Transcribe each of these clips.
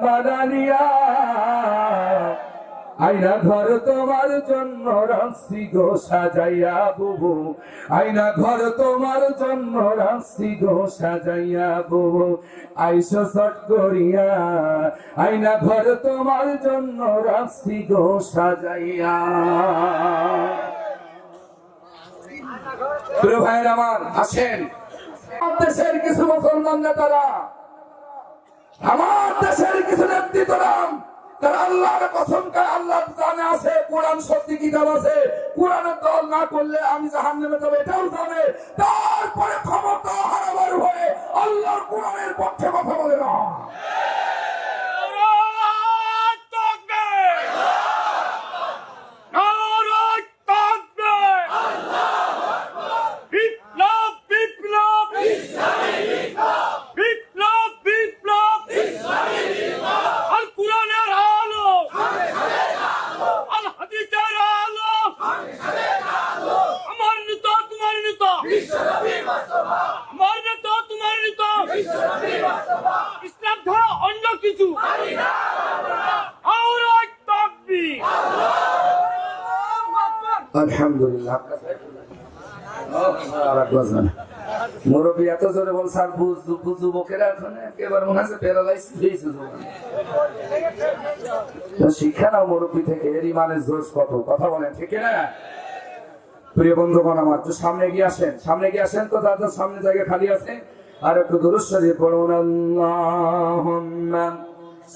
বানানিয়া আইনা ঘর তোমার জন্য রাখছি গো সাজাইয়া বুবু আইনা ঘর তোমার জন্য রাখছি গো সাজাইয়া বুবু আইসো চট করিয়া আইনা ঘর তোমার জন্য রাখছি গো সাজাইয়া। প্রিয় ভাইয়ের আমার আসেন, দেশের কিছু মুসলমান নেতারা, আমার দেশের কিছু নেতৃত্বরা তারা আল্লাহর কসম করে আল্লাহ জানে আছে, কোরআন সত্যি কিতাব আছে, কোরআনের দল না করলে আমি জাহান্নামে যাব এটাও জানে, তারপরে ক্ষমতা হারাবার হয়ে আল্লাহর কোরআনের পক্ষে কথা বলে না। আলহামদুলিল্লাহ মুরব্বী এত জোরে বলছে আর যুবকেরা এখন একেবারে মনে হচ্ছে প্যারালাইজ হয়েছে। শিক্ষা নাও মুরব্বী থেকে, এর ইমানের জোশ কত, কথা বলেন ঠিক না? প্রিয় বন্ধুগণ আমার, তো সামনে গিয়ে আসেন, সামনে গিয়ে আসেন তো, যাদের সামনে জায়গা খালি আছে আর একটু দুরূদ শরীফ পড়ুন। আল্লাহুম্মা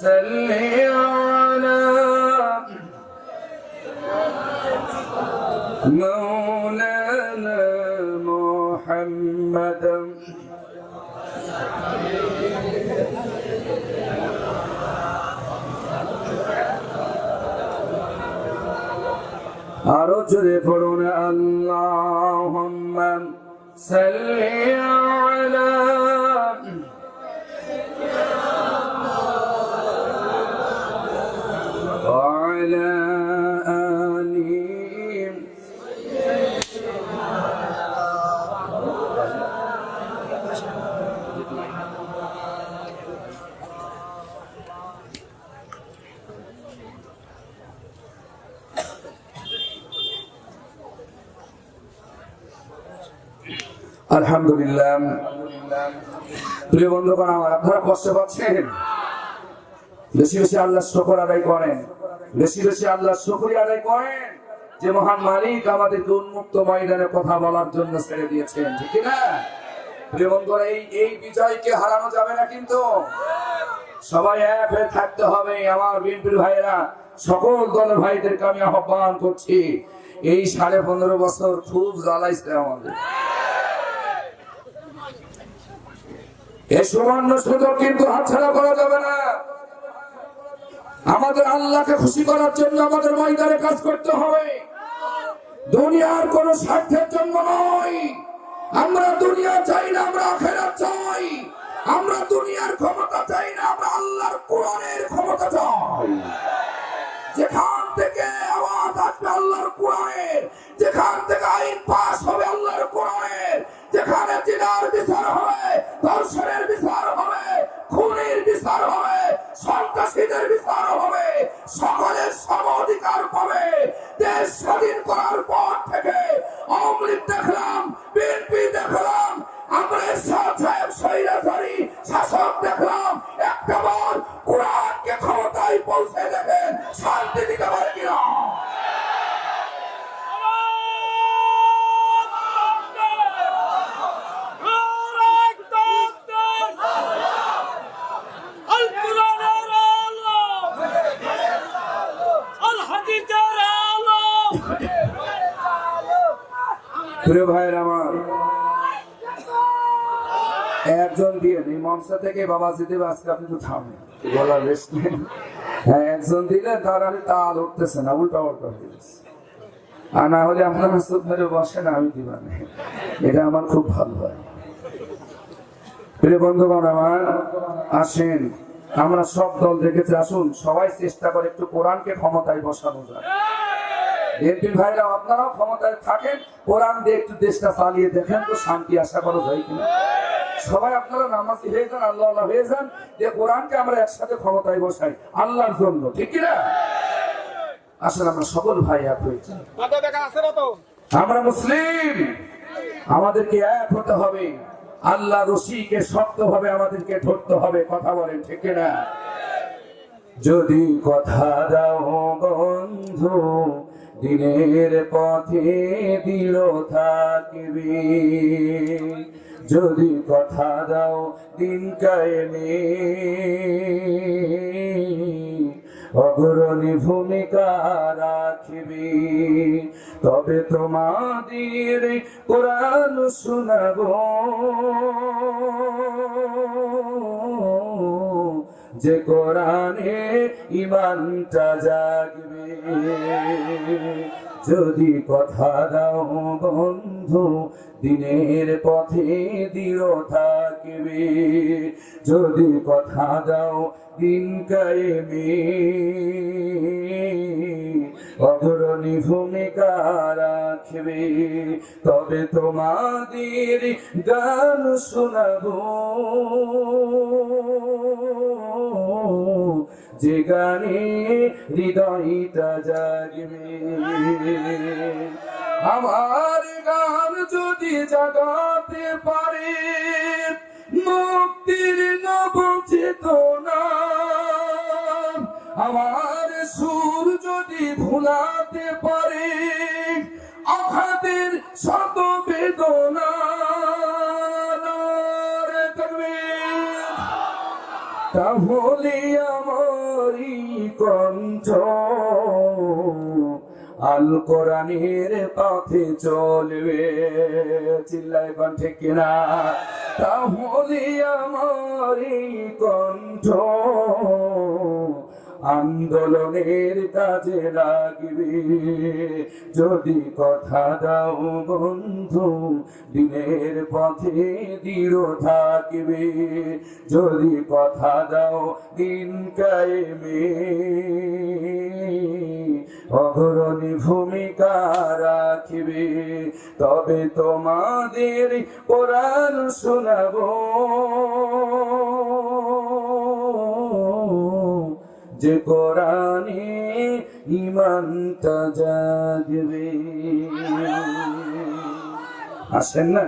সাল্লি আলা مولانا محمد আরো জোরে পড়ুন। আল্লাহুম্মা সাল্লি আলা ওয়ালা আলহামদুলিল্লাহ। প্রিয় বন্ধুগণ আমার, আপনারা কষ্ট পাচ্ছেন, বেশি বেশি আল্লাহ শুকর আদায় করেন, বেশি বেশি আল্লাহ শুকরিয়া আদায় করেন যে মহান মালিক আমাদেরকে উন্মুক্ত ময়দানে কথা বলার জন্য ছেড়ে দিয়েছেন, ঠিক না? প্রিয় বন্ধুরা, এই বিজয়কে হারানো যাবে না, কিন্তু সবাই এক হয়ে থাকতে হবে। আমার বিএনপির ভাইয়েরা, সকল দলের ভাইদেরকে আমি আহ্বান করছি, এই 15.5 বছর খুব জ্বালাইছে আমাদের, এই সুবর্ণ সুযোগ কিন্তু হাতছাড়া করা যাবে না। আমাদের আল্লাহকে খুশি করার জন্য আমাদের ময়দানে কাজ করতে হবে, দুনিয়ার কোন স্বার্থের জন্য নয়। আমরা দুনিয়া চাই না, আমরা আখিরাত চাই। আমরা দুনিয়ার ক্ষমতা চাই না, আমরা আল্লাহর কোরআনের ক্ষমতা চাই। যেখান থেকে আওয়াজ আসবে আল্লাহর কোরআনের, যেখান থেকে আইন পাস হবে আল্লাহর কোরআনের, যেখানে জিনার বিচার হবে, ধর্ষণের বিচার হবে, খুনের বিচার হবে, সন্ত্রাসীদের বিচার হবে, সকলের সম অধিকার পাবে। দেশ স্বাধীন করার পর থেকে আওয়ামী লীগ দেখলাম, বিএনপি দেখলাম, আমরা সাহেব স্বৈরাচারী শাসক দেখলাম, একটা বার কোরআনকে ক্ষমতায় পৌঁছে দেখেন শান্তি দিতে পারে কিনা। প্রিয় ভাইয়ের আমার, একজন দিয়ে এই মঞ্চ থেকে বাবাজি দেব, আজকে আপনি তো থামেন, বলার রেস্ট নেই। হ্যাঁ, একজন দিলে তার আর তাল উঠতেছে না, উল্টা উল্টা হয়ে গেছে। আর না হলে আপনার চোখ মেরে বসে না, আমি দিবা না, এটা আমার খুব ভালো হয়। প্রিয় বন্ধুগণ আমার, আসেন, আমরা সব দল দেখেছি, আসুন সবাই চেষ্টা করে একটু কোরআনকে ক্ষমতায় বসানো যায়। বিএনপি ভাইরা আপনারাও ক্ষমতায় থাকেন, কোরআন দিয়ে একটু দেশটা চালিয়ে দেখেন তো শান্তি আশা করা যায় কিনা। সবাই আপনারা নামাজি হয়ে যান, আল্লাহ হয়ে যান, যে কোরআনকে আমরা একসাথে ক্ষমতায় বসাই আল্লাহর জন্য, ঠিক কিনা? আসলে আমরা সকল ভাই এক হয়েছি, আমরা মুসলিম, আমাদেরকে এক হতে হবে, আল্লাহ রশিকে শক্তভাবে আমাদেরকে ধরতে হবে। কথা বলেন ঠিক কিনা? যদি কথা দাও বন্ধু দিনের পথে দৃঢ় থাকবে, যদি কথা দাও দিন কায়েমে অগ্রণী ভূমিকা রাখবে, তবে তোমাদের কোরআন শোনাবো, যে কোরআনে ঈমানটা জাগবে। যদি কথা দাও বন্ধু দিনের পথে দৃঢ় থাকবে, যদি কথা দাও দিন কায়েমে অগ্রণী ভূমিকা রাখবে, তবে তোমাদের গান শোনাবো, যে গানে হৃদয়টা জাগবে। আমার গান যদি জাগাতে পারে মুক্তির নব চেতনা, আমার সুর যদি ভুলাতে পারে আঘাতের শত বেদনা, তাহলে আমারই কণ্ঠ আল কোরআনের পথে চলবে। চিল্লায় কণ্ঠে কিনা? তাহলে আমারই কণ্ঠ আন্দোলনের কাজে লাগবে, যদি কথা দাও বন্ধু দিনের পথে দৃঢ় থাকবে, যদি কথা দাও দিন কায়েমে অগ্রণী ভূমিকা রাখবে, তবে তোমাদের কোরআন শোনাবো, যে কোরআনে ঈমানটা জাগবে। আসেন না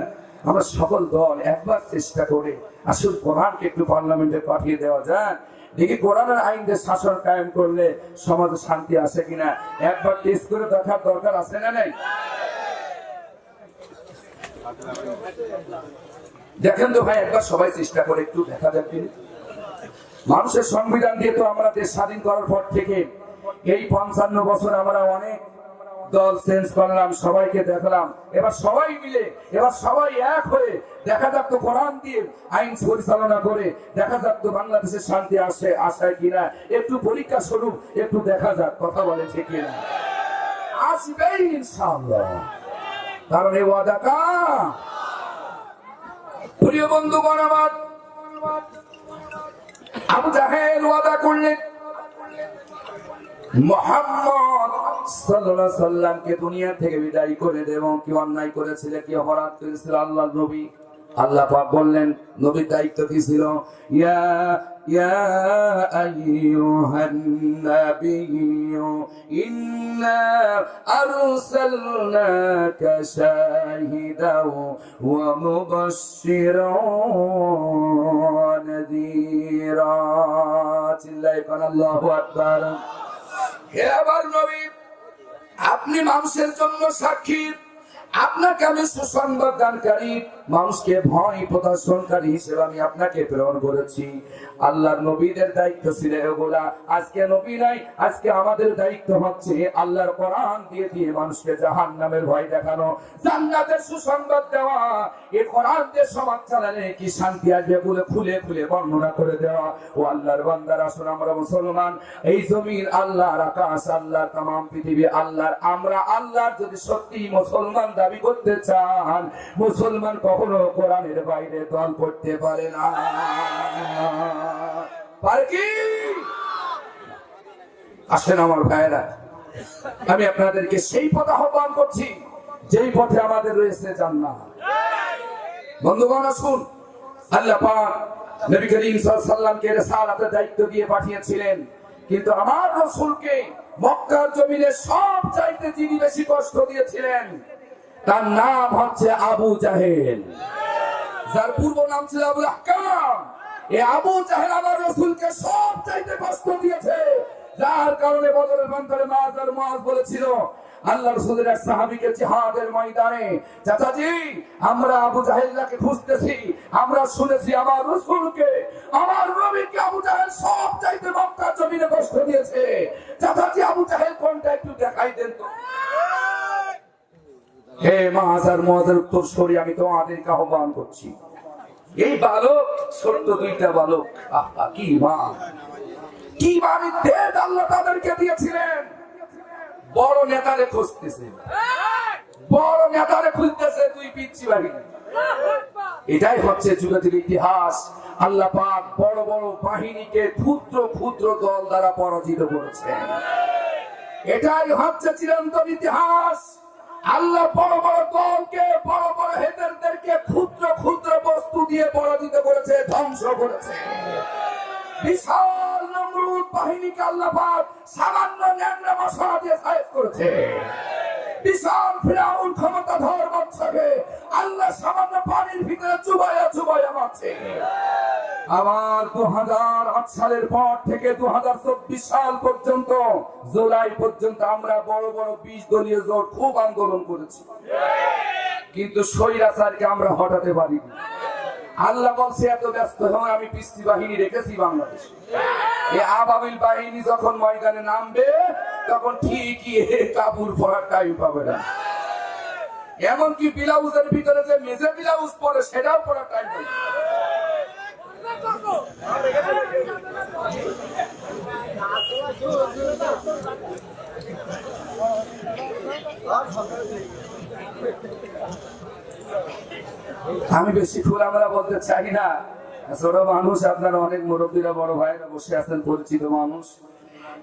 আমরা সকল দল একবার চেষ্টা করে আসল কোরআনকে একটু পার্লামেন্টে পাঠিয়ে দেওয়া যায়, দেখি কোরআনের আইনদের শাসন কায়েম করলে সমাজে শান্তি আসে কিনা একবার টেস্ট করে দেখার দরকার আছে না নাই? দেখেন তো ভাই, একবার সবাই চেষ্টা করে একটু দেখা যাক। মানুষের সংবিধান দিয়ে তো আমরা দেশ স্বাধীন করার পর থেকে এই 55 বছর আমরা অনেক দল চেঞ্জ করলাম, সবাইকে দেখলাম, এবার সবাই মিলে এবার সবাই এক হয়ে দেখা যাক তো কোরআন দিয়ে আইন পরিচালনা করে দেখা যাক তো বাংলাদেশের শান্তি আসে আসায় কিনা, একটু পরীক্ষা স্বরূপ একটু দেখা যাক। কথা বলে ঠিক কিনা? আসবেই ইনশাআল্লাহ, কারণ এই ওয়াদাটা প্রিয় বন্ধুগণ আমার, আবু জাহেল ওয়াদা করলেন মুহাম্মদ সাল্লাল্লাহু আলাইহি সাল্লামকে দুনিয়া থেকে বিদায় করে দেব। কি অন্যায় করেছিল, কি অপরাধ করেছিল আল্লাহর নবী? আল্লাহ পাক বললেন নবীর দায়িত্ব কি ছিল? ইয়া ইয়া আইয়ুহান নাবিয়্যু ইন্না আরসালনাকা শাহিদাও ওয়া মুবাশশিরাও ওয়া নাযীরা। চিল্লায় কোন আল্লাহু আকবার। হে আমার নবী, আপনি মানুষের জন্য সাক্ষী, আপনাকে আমি সুসংবাদ দানকারী, মানুষকে ভয় প্রদর্শনকারী হিসেবে আমি আপনাকে প্রেরণ করেছি। আল্লাহর নবীদের দায়িত্ব ছিল এগুলা, আজকে নবী নাই, আজকে আমাদের দায়িত্ব হচ্ছে আল্লাহর কোরআন দিয়ে দিয়ে মানুষকে জাহান্নামের ভয় দেখানো, জান্নাতের সুসংবাদ দেওয়া। এই কোরআন দিয়ে সমাজ চালালে কি শান্তি আসবে বলে খুলে খুলে বর্ণনা করে দেওয়া। ও আল্লাহর বান্দারা, আসুন আমরা মুসলমান, এই জমিন আল্লাহর, আকাশ আল্লাহর, তামাম পৃথিবী আল্লাহর। আমরা আল্লাহর যদি সত্যি মুসলমান দাবি করতে চান, মুসলমান কখনো কোরআনের বাইরে দল করতে পারে না। পারে কি? আসেন আমার ভাইয়েরা, আমি আপনাদেরকে সেই পথে আহ্বান করছি যেই পথে আমাদের রয়েছে জান্নাত। বন্ধুগণ আসুন, আল্লাহ পাক নবী করিম সাল্লাল্লাহু আলাইহি সাল্লামকে রিসালাতের দায়িত্ব দিয়ে পাঠিয়েছিলেন, কিন্তু আমার রাসূলকে মক্কার জমিনে সব চাইতে যিনি বেশি কষ্ট দিয়েছিলেন তার নাম হচ্ছে আবু জাহেল, যার পূর্ব নাম ছিল আবুল আহকাম। এই আবু জাহেল আমার রাসূলকে সব চাইতে কষ্ট দিয়েছে, যার কারণে বদরের ময়দানে মুআজ বলেছিল আল্লাহ রাসূলের এক সাহাবীকে জিহাদের ময়দানে, চাচাজি আমরা আবু জাহেলকে খুঁজতেছি, আমরা শুনেছি আমার রাসূলকে আমার নবীকে আবু জাহেল সব চাইতে মক্কার জমিনে কষ্ট দিয়েছে, চাচাজি আবু জাহেল কোনটা একটু দেখাই দেন তো। হে মুআজের উত্তর সরি আমি তোমাদেরকে আহ্বান করছি, এই বালক ছোট্ট দুইটা বালক, আহা কি মা কি বাড়ির তেজ আল্লাহ তাদেরকে দিয়েছিলেন। বড় নেতারে খুঁজতেছে, বড় নেতারে খুঁজতেছে দুই পিচ্ছি বাহিনী। এটাই হচ্ছে যুগের ইতিহাস। আল্লাহ পাক বড় বড় বাহিনীকে ক্ষুদ্র ক্ষুদ্র দল দ্বারা পরাজিত করেছেন। এটাই হচ্ছে চিরন্তন ইতিহাস। আল্লাহ বড় বড় দলকে, বড় বড় হেদেরদেরকে ক্ষুদ্র ক্ষুদ্র বস্তু দিয়ে পরাজিত করেছে, ধ্বংস করেছে। বিশাল নমরুদ বাহিনীকে আল্লাহ পাক সামান্য ন্যাংরা মশলা দিয়ে সাইজ করেছে। বিশাল ফিরাউন ক্ষমতাধর বাদশাকে আল্লাহ সামান্য পানির ভিতরে চুবাইয়া চুবাইয়া মারছে। আবার 2008 সালের পর থেকে 2024 সাল পর্যন্ত, জুলাই পর্যন্ত আমরা বড় বড় 20 দলীয় জোট খুব আন্দোলন করেছি, কিন্তু স্বৈরাচারকে আমরা হটাতে পারিনি। আল্লাহ বলছে এত ব্যস্ত হন আমি পিস্তি বাহিনী রেখেছি বাংলাদেশ। এই আবাবিল বাহিনী যখন ময়দানে নামবে তখন ঠিকই কাপড় পরার টাইম পাবে না, এমনকি ব্লাউজের ভিতরে যে মেজে ব্লাউজ পরে সেটাও পরার টাইম পাবে না। আমি বেশি খোলামেলা বলতে চাই না, ছোট মানুষ, আপনারা অনেক মুরব্বীরা বড় ভাইরা বসে আছেন, পরিচিত মানুষ।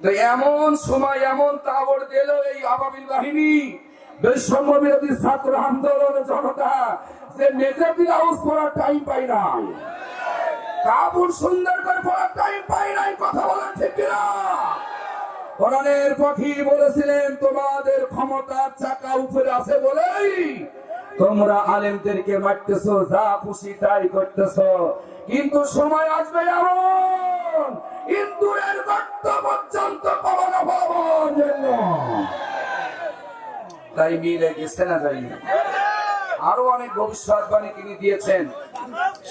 তো এমন সময় এমন তাবড় দিল এই আবাবিল বাহিনী, বৈষম্য বিরোধী ছাত্র আন্দোলনের জনতা, যে মেজে ব্লাউজ পরার টাইম পাই না, কাপড় সুন্দর করে পরার টাইম পাই নাই। কথা বলেন ঠিক কিনা? কোরআনের পাখি বলেছিলেন তোমাদের ক্ষমতার চাকা উপরে আছে বলেই তোমরা আলেমদেরকে মারতেছো, যা খুশি তাই করতেছো, কিন্তু সময় আসবে এমন ইন্দুরের গর্ত পর্যন্ত কমানো পাওয়ার জন্য। তাই মিলে গেছে না যাই, আরো অনেক ভবিষ্যৎবাণী তিনি দিয়েছেন।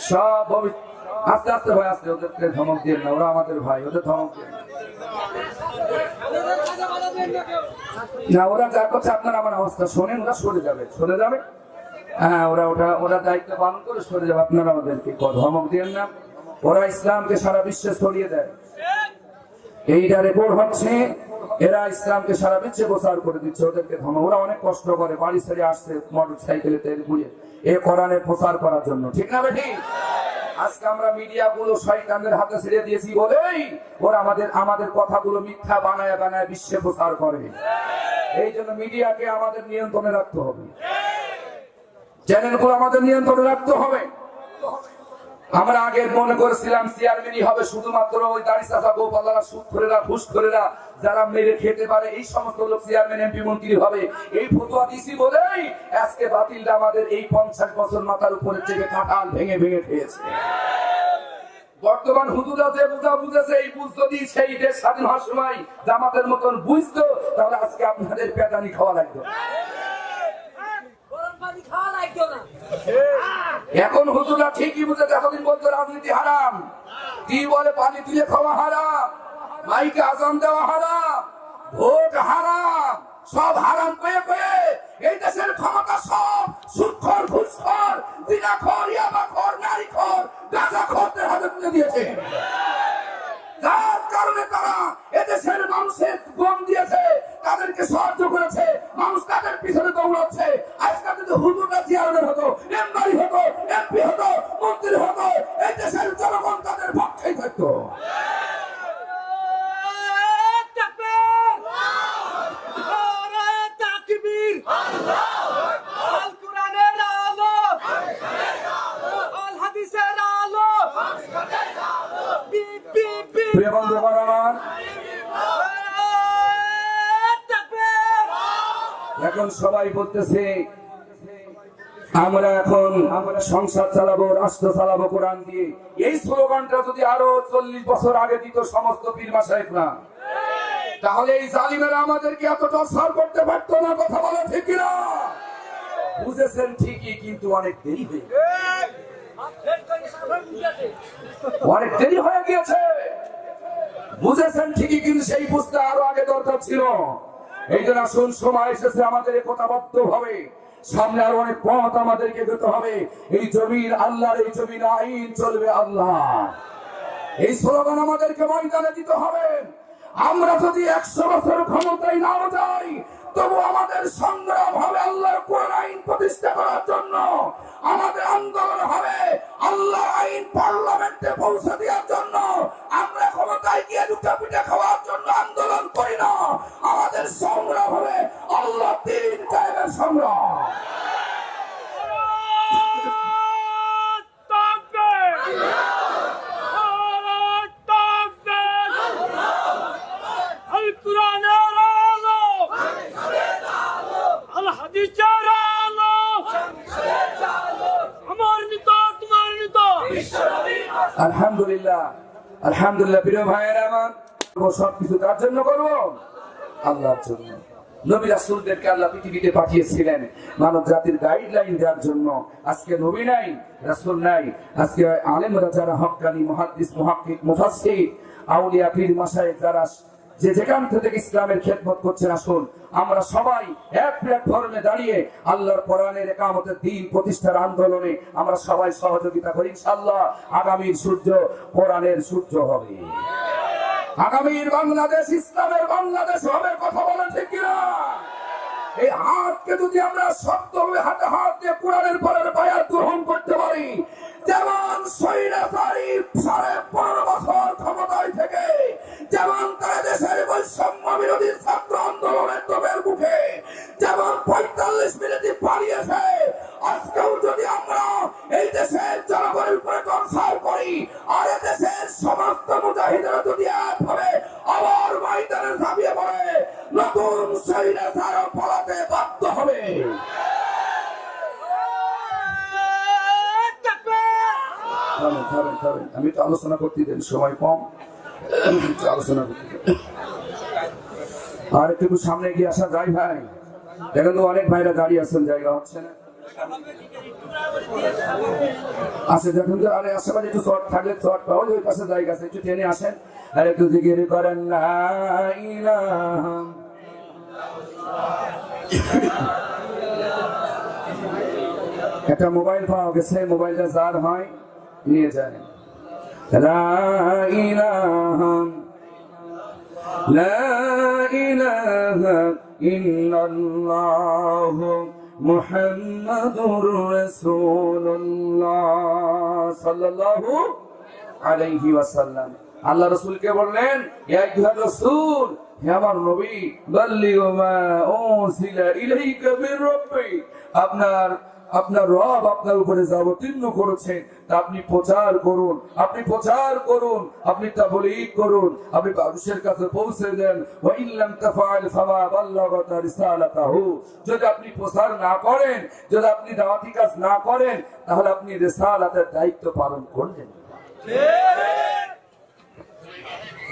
সব আস্তে আস্তে ভাই আস্তে, ওদেরকে ধমক দিয়ে না, ওরা আমাদের ভাই, ওদের ধমক দিয়ে না। ওরা যা করছে আপনারা আমার অবস্থা শোনেন, ওরা সরে যাবে, সরে যাবে। হ্যাঁ, ওরা দায়িত্ব পালন করে সরে যাবে, আপনারা ওদেরকে ধমক দিয়েন না। ওরা ইসলামকে সারা বিশ্বে ছড়িয়ে দেয়। এইটা রেকর্ড হচ্ছে, এরা ইসলামকে সারা বিশ্বে প্রচার করে দিচ্ছে, ওদেরকে ধমক। ওরা অনেক কষ্ট করে, বাড়ি ছেড়ে আসছে মোটর সাইকেলে তেল ঘুরিয়ে এ কোরআনের প্রচার করার জন্য, ঠিক না বেঠিক? আজকে আমরা মিডিয়া গুলো শয়তানদের হাতে ছেড়ে দিয়েছি বলেই ওরা আমাদের কথাগুলো মিথ্যা বানায় বানায় বিশ্বে প্রচার করে। এই জন্য মিডিয়াকে আমাদের নিয়ন্ত্রণে রাখতে হবে, চ্যানেলগুলো আমাদের নিয়ন্ত্রণে রাখতে হবে। আমরা আগে মনে করেছিলাম চেয়ারম্যানই হবে শুধুমাত্র ওই দাড়িচাচা গোপালরা, সুদখোরেরা, ঘুষখোরেরা, যারা মেরে খেতে পারে, এই সমস্ত লোক চেয়ারম্যান, এমপি, মন্ত্রী হবে। এই ফতোয়া দিছি বলেই আজকে বাতিলটা আমাদের এই 50 বছর মাথার উপরে থেকে কাঁঠাল ভেঙে ভেঙে খেয়েছে। বর্তমান হুজুরা যে বুঝেছে, এই বুঝ যদি সেই দেশ স্বাধীন হওয়ার সময় জামাতের মতন বুঝতো, তাহলে আজকে আপনাদের পেটানি খাওয়া লাগতো। এখন হুজুরা ঠিকই বুঝেছে, এতদিন বলতো রাজনীতি হারাম, কি বলে পানি তুলে খাওয়া হারাম, মাইকে আজান দেওয়া হারাম, ভোট হারাম, সব হারাম পেয়ে পেয়ে এই দেশের ক্ষমতা সব সুদখোর, ঘুষখোর, জিনাখোর, ইয়াবাখোর, নারীখোর, গাঁজাখোরদের হাতে তুলে দিয়েছে। যার কারণে তারা এদেশের মানুষের গম দিয়েছে, তাদেরকে সাহায্য করেছে, মানুষ তাদের পিছনে দৌড়াচ্ছে। আজকে যদি হুজুররা চেয়ারম্যান হতো, মেম্বারি হতো, এমপি হতো, মন্ত্রী হতো, এই দেশের জনগণ তাদের পক্ষেই থাকতো। আল কোরআনের আলো, আল হাদিসের আলো। এখন সবাই বলতেছে আমরা এখন সংসার চালাবো, রাষ্ট্র চালাবো কোরআন দিয়ে। এই স্লোগানটা যদি আরো 40 বছর আগে দিত সমস্ত পীর মাশায়েখ না, তাহলে এই জালিমেরা আমাদেরকে এত টর্চার করতে পারতো না। কথা বলা ঠিক না? বুঝেছেন ঠিকই, কিন্তু অনেক দেরি হয়ে অনেক দেরি হয়ে গিয়েছে। বুঝেছেন ঠিকই, কিন্তু সেই বুঝতে আরো আগে দরকার ছিল। এই জন্য আসুন, সময় এসেছে আমাদের একতাবদ্ধ হবে। সামনে আরো অনেক পথ আমাদেরকে যেতে হবে। এই জমির আল্লাহর, এই জমির আইন চলবে আল্লাহ। এই স্লোগান আমাদেরকে ময়দানে দিতে হবে। আমরা যদি 100 বছর ক্ষমতায় নাও যাই, তবু আমাদের সংগ্রাম হবে আল্লাহর কোরআন আইন প্রতিষ্ঠা করার জন্য। আমাদের আন্দোলন হবে আল্লাহর আইন পার্লামেন্টে পৌঁছে দেওয়ার জন্য। আমরা ক্ষমতায় গিয়ে দুটা পিঠা খাওয়ার জন্য আন্দোলন করি না। আমাদের সংগ্রাম হবে আল্লাহ দ্বীন কায়েমের সংগ্রাম। আলহামদুলিল্লাহ, আলহামদুলিল্লাহ। প্রিয় ভাইয়েরা আমার, সবকিছু কার জন্য করবো? আল্লাহর জন্য। নবী রাসূলদেরকে আল্লাহ পৃথিবীতে পাঠিয়েছিলেন মানব জাতির গাইডলাইন দেওয়ার জন্য। আজকে নবী নাই, রাসূল নাই, আজকে আলেমরা যারা হক্কানি, মুহাদ্দিস, মুহাক্কিক, মুফাসসির, আউলিয়া, পীর মাশায়েখ যারা যে যেখান থেকে ইসলামের খেদমত করছেন, আসুন আমরা সবাই এক প্ল্যাটফর্মে দাঁড়িয়ে আল্লাহর কোরআনের ইকামতের দ্বীন প্রতিষ্ঠার আন্দোলনে আমরা সবাই সহযোগিতা করি। ইনশাআল্লাহ আগামীর সূর্য কোরআনের সূর্য হবে। আগামীর বাংলাদেশ ইসলামের বাংলাদেশ হবে। কথা বলেন ঠিক কিনা? এই হাতকে যদি আমরা শক্তভাবে হাতে হাত দিয়ে কোরআনের পরের বায়াত গ্রহণ করতে পারি, যেমন স্বৈরাচারী 15.5 বছর ক্ষমতায় থেকে যেমন তারা দেশের বৈষম্য বিরোধী ছাত্র আন্দোলনের তোপের মুখে যেমন 45 মিনিটে পালিয়েছে, আজকেও যদি আমরা এই দেশের জনগণের উপরে টর্চার করি আর এই দেশের সমস্ত মুজাহিদরা যদি একভাবে আবার ময়দানে ঝাঁপিয়ে পড়ে, নতুন স্বৈরাচার পালাতে বাধ্য হবে। আমি তো আলোচনা করতে দেন, সময় কম, আলোচনা করতে দেন। আর একটু সামনে গিয়ে আসা যায় ভাই। দেখেন তো অনেক ভাইরা দাঁড়িয়ে আছেন, জায়গা হচ্ছে না। আচ্ছা দেখুন তো, আরে আশেপাশে একটু শর্ট থাকলে শর্ট পাওয়া, ওই পাশে জায়গা আছে, একটু টেনে আসেন আর একটু জিকির করেন লা ইলাহা। একটা মোবাইল পাওয়া গেছে, মোবাইলটা যার হয় নিয়ে যায়। লা ইলাহা লা ইলাহা ইল্লাল্লাহ মুহাম্মাদুর রাসূলুল্লাহ সাল্লাল্লাহু আলাইহি ওয়াসাল্লাম। আল্লাহ রাসূলকে বললেন, ইয়া আইয়ুহার রাসূল, হে আমার নবী, বাল্লিগু মা উনসিলা ইলাইকা মির রাব্বিক, আপনার রব আপনার উপরে যা অবতীর্ণ করেছেন তা আপনি প্রচার করুন, আপনি প্রচার করুন, আপনি তাবলীগ করুন, আপনি মানুষের কাছে পৌঁছে দেন। ওয়া ইল্লাম তাফআল ফামা বাল্লাগতা রিসালাতাহু, যদি আপনি প্রচার না করেন, যদি আপনি দাওয়াতি কাজ না করেন, তাহলে আপনি রিসালাতের দায়িত্ব পালন করলেন। ঠিক।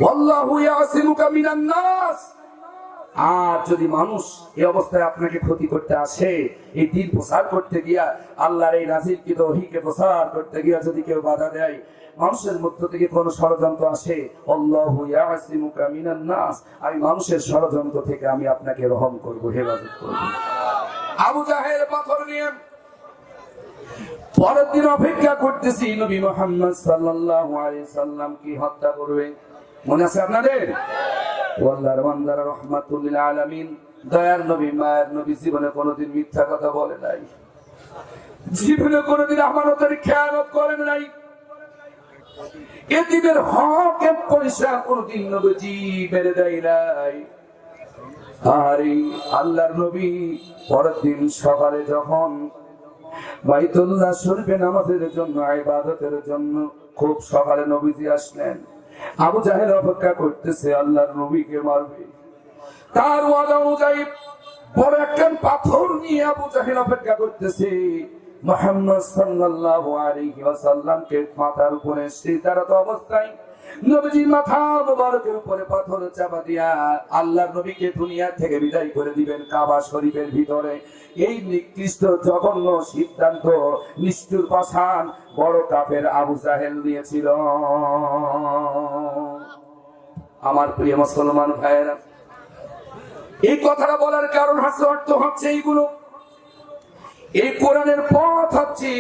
ওয়াল্লাহু ইয়াসিমুকা মিনান নাস। আর যদি মানুষ এই অবস্থায় আপনাকে ক্ষতি করতে আসে, এই দিন প্রচার করতে গিয়া, আল্লাহর এই নাজিলকৃত ওহীকে প্রচার করতে গিয়া যদি কেউ বাধা দেয়, মানুষের মধ্য থেকে কোন ষড়যন্ত্র আসে, আল্লাহু ইয়াসিমুকা মিনান নাস, আমি মানুষের ষড়যন্ত্র থেকে আমি আপনাকে রহম করব, হেফাজত করব। আবু জাহেল পাথর নিয়ে পরের দিন অপেক্ষা করতেছি, নবী মুহাম্মদ সাল্লাল্লাহু আলাইহি সাল্লাম কি হত্যা করবে। মনে আছে আপনাদের? আল্লাহর বান্দারা রাহমাতুল লিল আলামিন, দয়ার নবী, মায়ের নবী জীবনে কোনোদিন মিথ্যা কথা বলে নাই, জীবনে কোনোদিন আমানতের খেয়ানত করেন নাই, এতিমের হক এক পয়সা কোনোদিন নবীজি মেরে দেয় নাই। আর এই আল্লাহর নবী পরের দিন সকালে যখন বাইতুল্লাহ শরীফে নামাজের জন্য, ইবাদতের জন্য খুব সকালে নবীজি আসলেন। আবু জাহেল অপেক্ষা করতেছে আল্লাহর নবীকে মারবে। তার ওয়াদা অনুযায়ী বড় একটা পাথর নিয়ে আবু জাহেল অপেক্ষা করতেছে মুহাম্মদ সাল্লাল্লাহু আলাইহি ওয়াসাল্লামকে মাথার উপরে সিজদারত অবস্থায় নবীজির মাথা মুবারকের উপরে পাথর চাপা দিয়া আল্লাহর নবীকে দুনিয়া থেকে বিদায় করে দিবেন কাবা শরীফের ভিতরে। এই নিকৃষ্ট জঘন্য সিদ্ধান্ত নিষ্ঠুর পাষাণ বড় কাফের আবু জাহেল নিয়েছিল। আমার প্রিয় মুসলমান ভাইয়েরা, এই কথাটা বলার কারণ অর্থ হচ্ছে এইগুলো। এই কোরআনের পথ হচ্ছে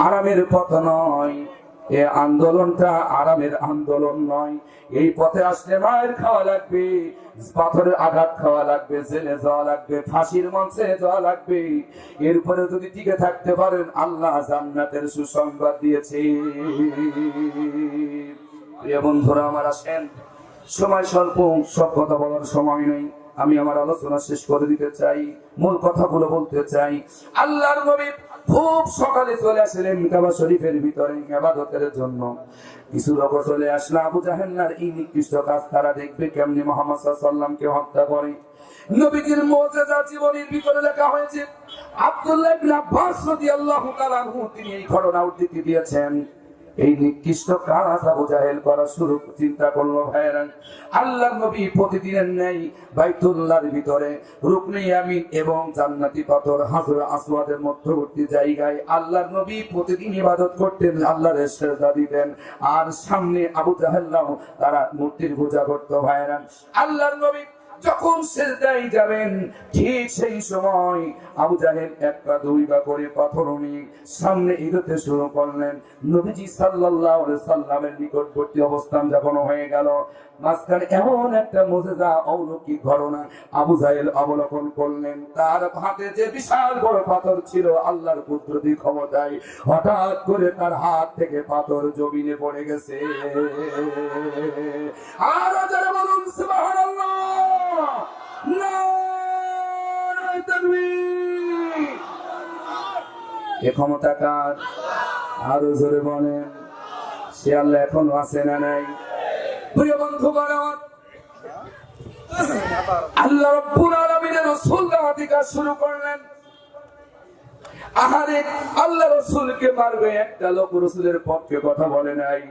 আরামের পথ নয়, এই আন্দোলনটা আরামের আন্দোলন নয়। এই পথে আসলে মায়ের খাওয়া লাগবে, পাথরের আঘাত খাওয়া লাগবে, জেলে যাওয়া লাগবে, ফাঁসির মঞ্চে যাওয়া লাগবে। এরপরে যদি টিকে থাকতে পারেন আল্লাহ জান্নাতের সুসংবাদ দিয়েছে। প্রিয় বন্ধুরা আমার, আসেন, সময় স্বল্প, সব কথা বলার সময় নেই। আমি আমার আলোচনা শেষ করে দিতে চাই, মূল কথাগুলো বলতে চাই। আল্লাহর নবী খুব সকালে চলে আসলেন কাবা শরীফের ভিতরে ইবাদতের জন্য। কিছু লোক চলে আসলো আবু জাহেলের এই নিকৃষ্ট কাজ তারা দেখবে কেমনি মুহাম্মদ সাল্লাল্লাহু আলাইহি ওয়াসাল্লামকে হত্যা করে। নবীজির মুজিজা জীবনীর ভিতরে লেখা হয়েছে, আব্দুল্লাহ ইবনে আব্বাস রাদিয়াল্লাহু তাআলা আনহু তিনি এই ঘটনা উদ্ধৃতি দিয়েছেন। এই নিকৃষ্ট কাজ আবু জাহেল করা শুরু চিন্তা করলো ভাইরা। আল্লাহর নবী প্রতিদিনের ন্যায় বাইতুল্লাহর ভিতরে রুকনে ইয়ামিন এবং জান্নাতি পাথর হাজর আসওয়াদের মধ্যবর্তী জায়গায় আল্লাহর নবী প্রতিদিন ইবাদত করতেন, আল্লাহর সিজদা দিতেন। আর সামনে আবু জাহেলরাও তারা মূর্তির পূজা করত ভাইরা। আল্লাহর নবী যখন সিজদায় যাবেন ঠিক সেই সময় আবু জাহেল একটা দুইবা করে পাথর নিয়ে সামনে এগোতে শুরু করলেন। নবীজি সাল্লাল্লাহু আলাইহি সাল্লামের নিকটবর্তী অবস্থান যখন হয়ে গেল, মাঝখানে এমন একটা মুজিজা অলৌকিক ঘটনা আবু জাহেল অবলোকন করলেন। তার হাতে যে বিশাল বড় পাথর ছিল, আল্লাহর কুদরতি ক্ষমতায় হঠাৎ করে তার হাত থেকে পাথর জমিনে পড়ে গেছে। আর যারা বলুন সুবহানাল্লাহ, নারায়ে তাকবীর। এ ক্ষমতা কার? আরো জোরে বলেন, সে আল্লাহ এখনো আছে না নাই? প্রিয় বন্ধুগণ আমার, আল্লাহ রাব্বুল আলামিনের রাসূল দাওয়াতি কাজ শুরু করলেন। আহারে, আল্লাহ রাসূলকে মারবে একটা লোক রাসূলের পক্ষে কথা বলে নাই।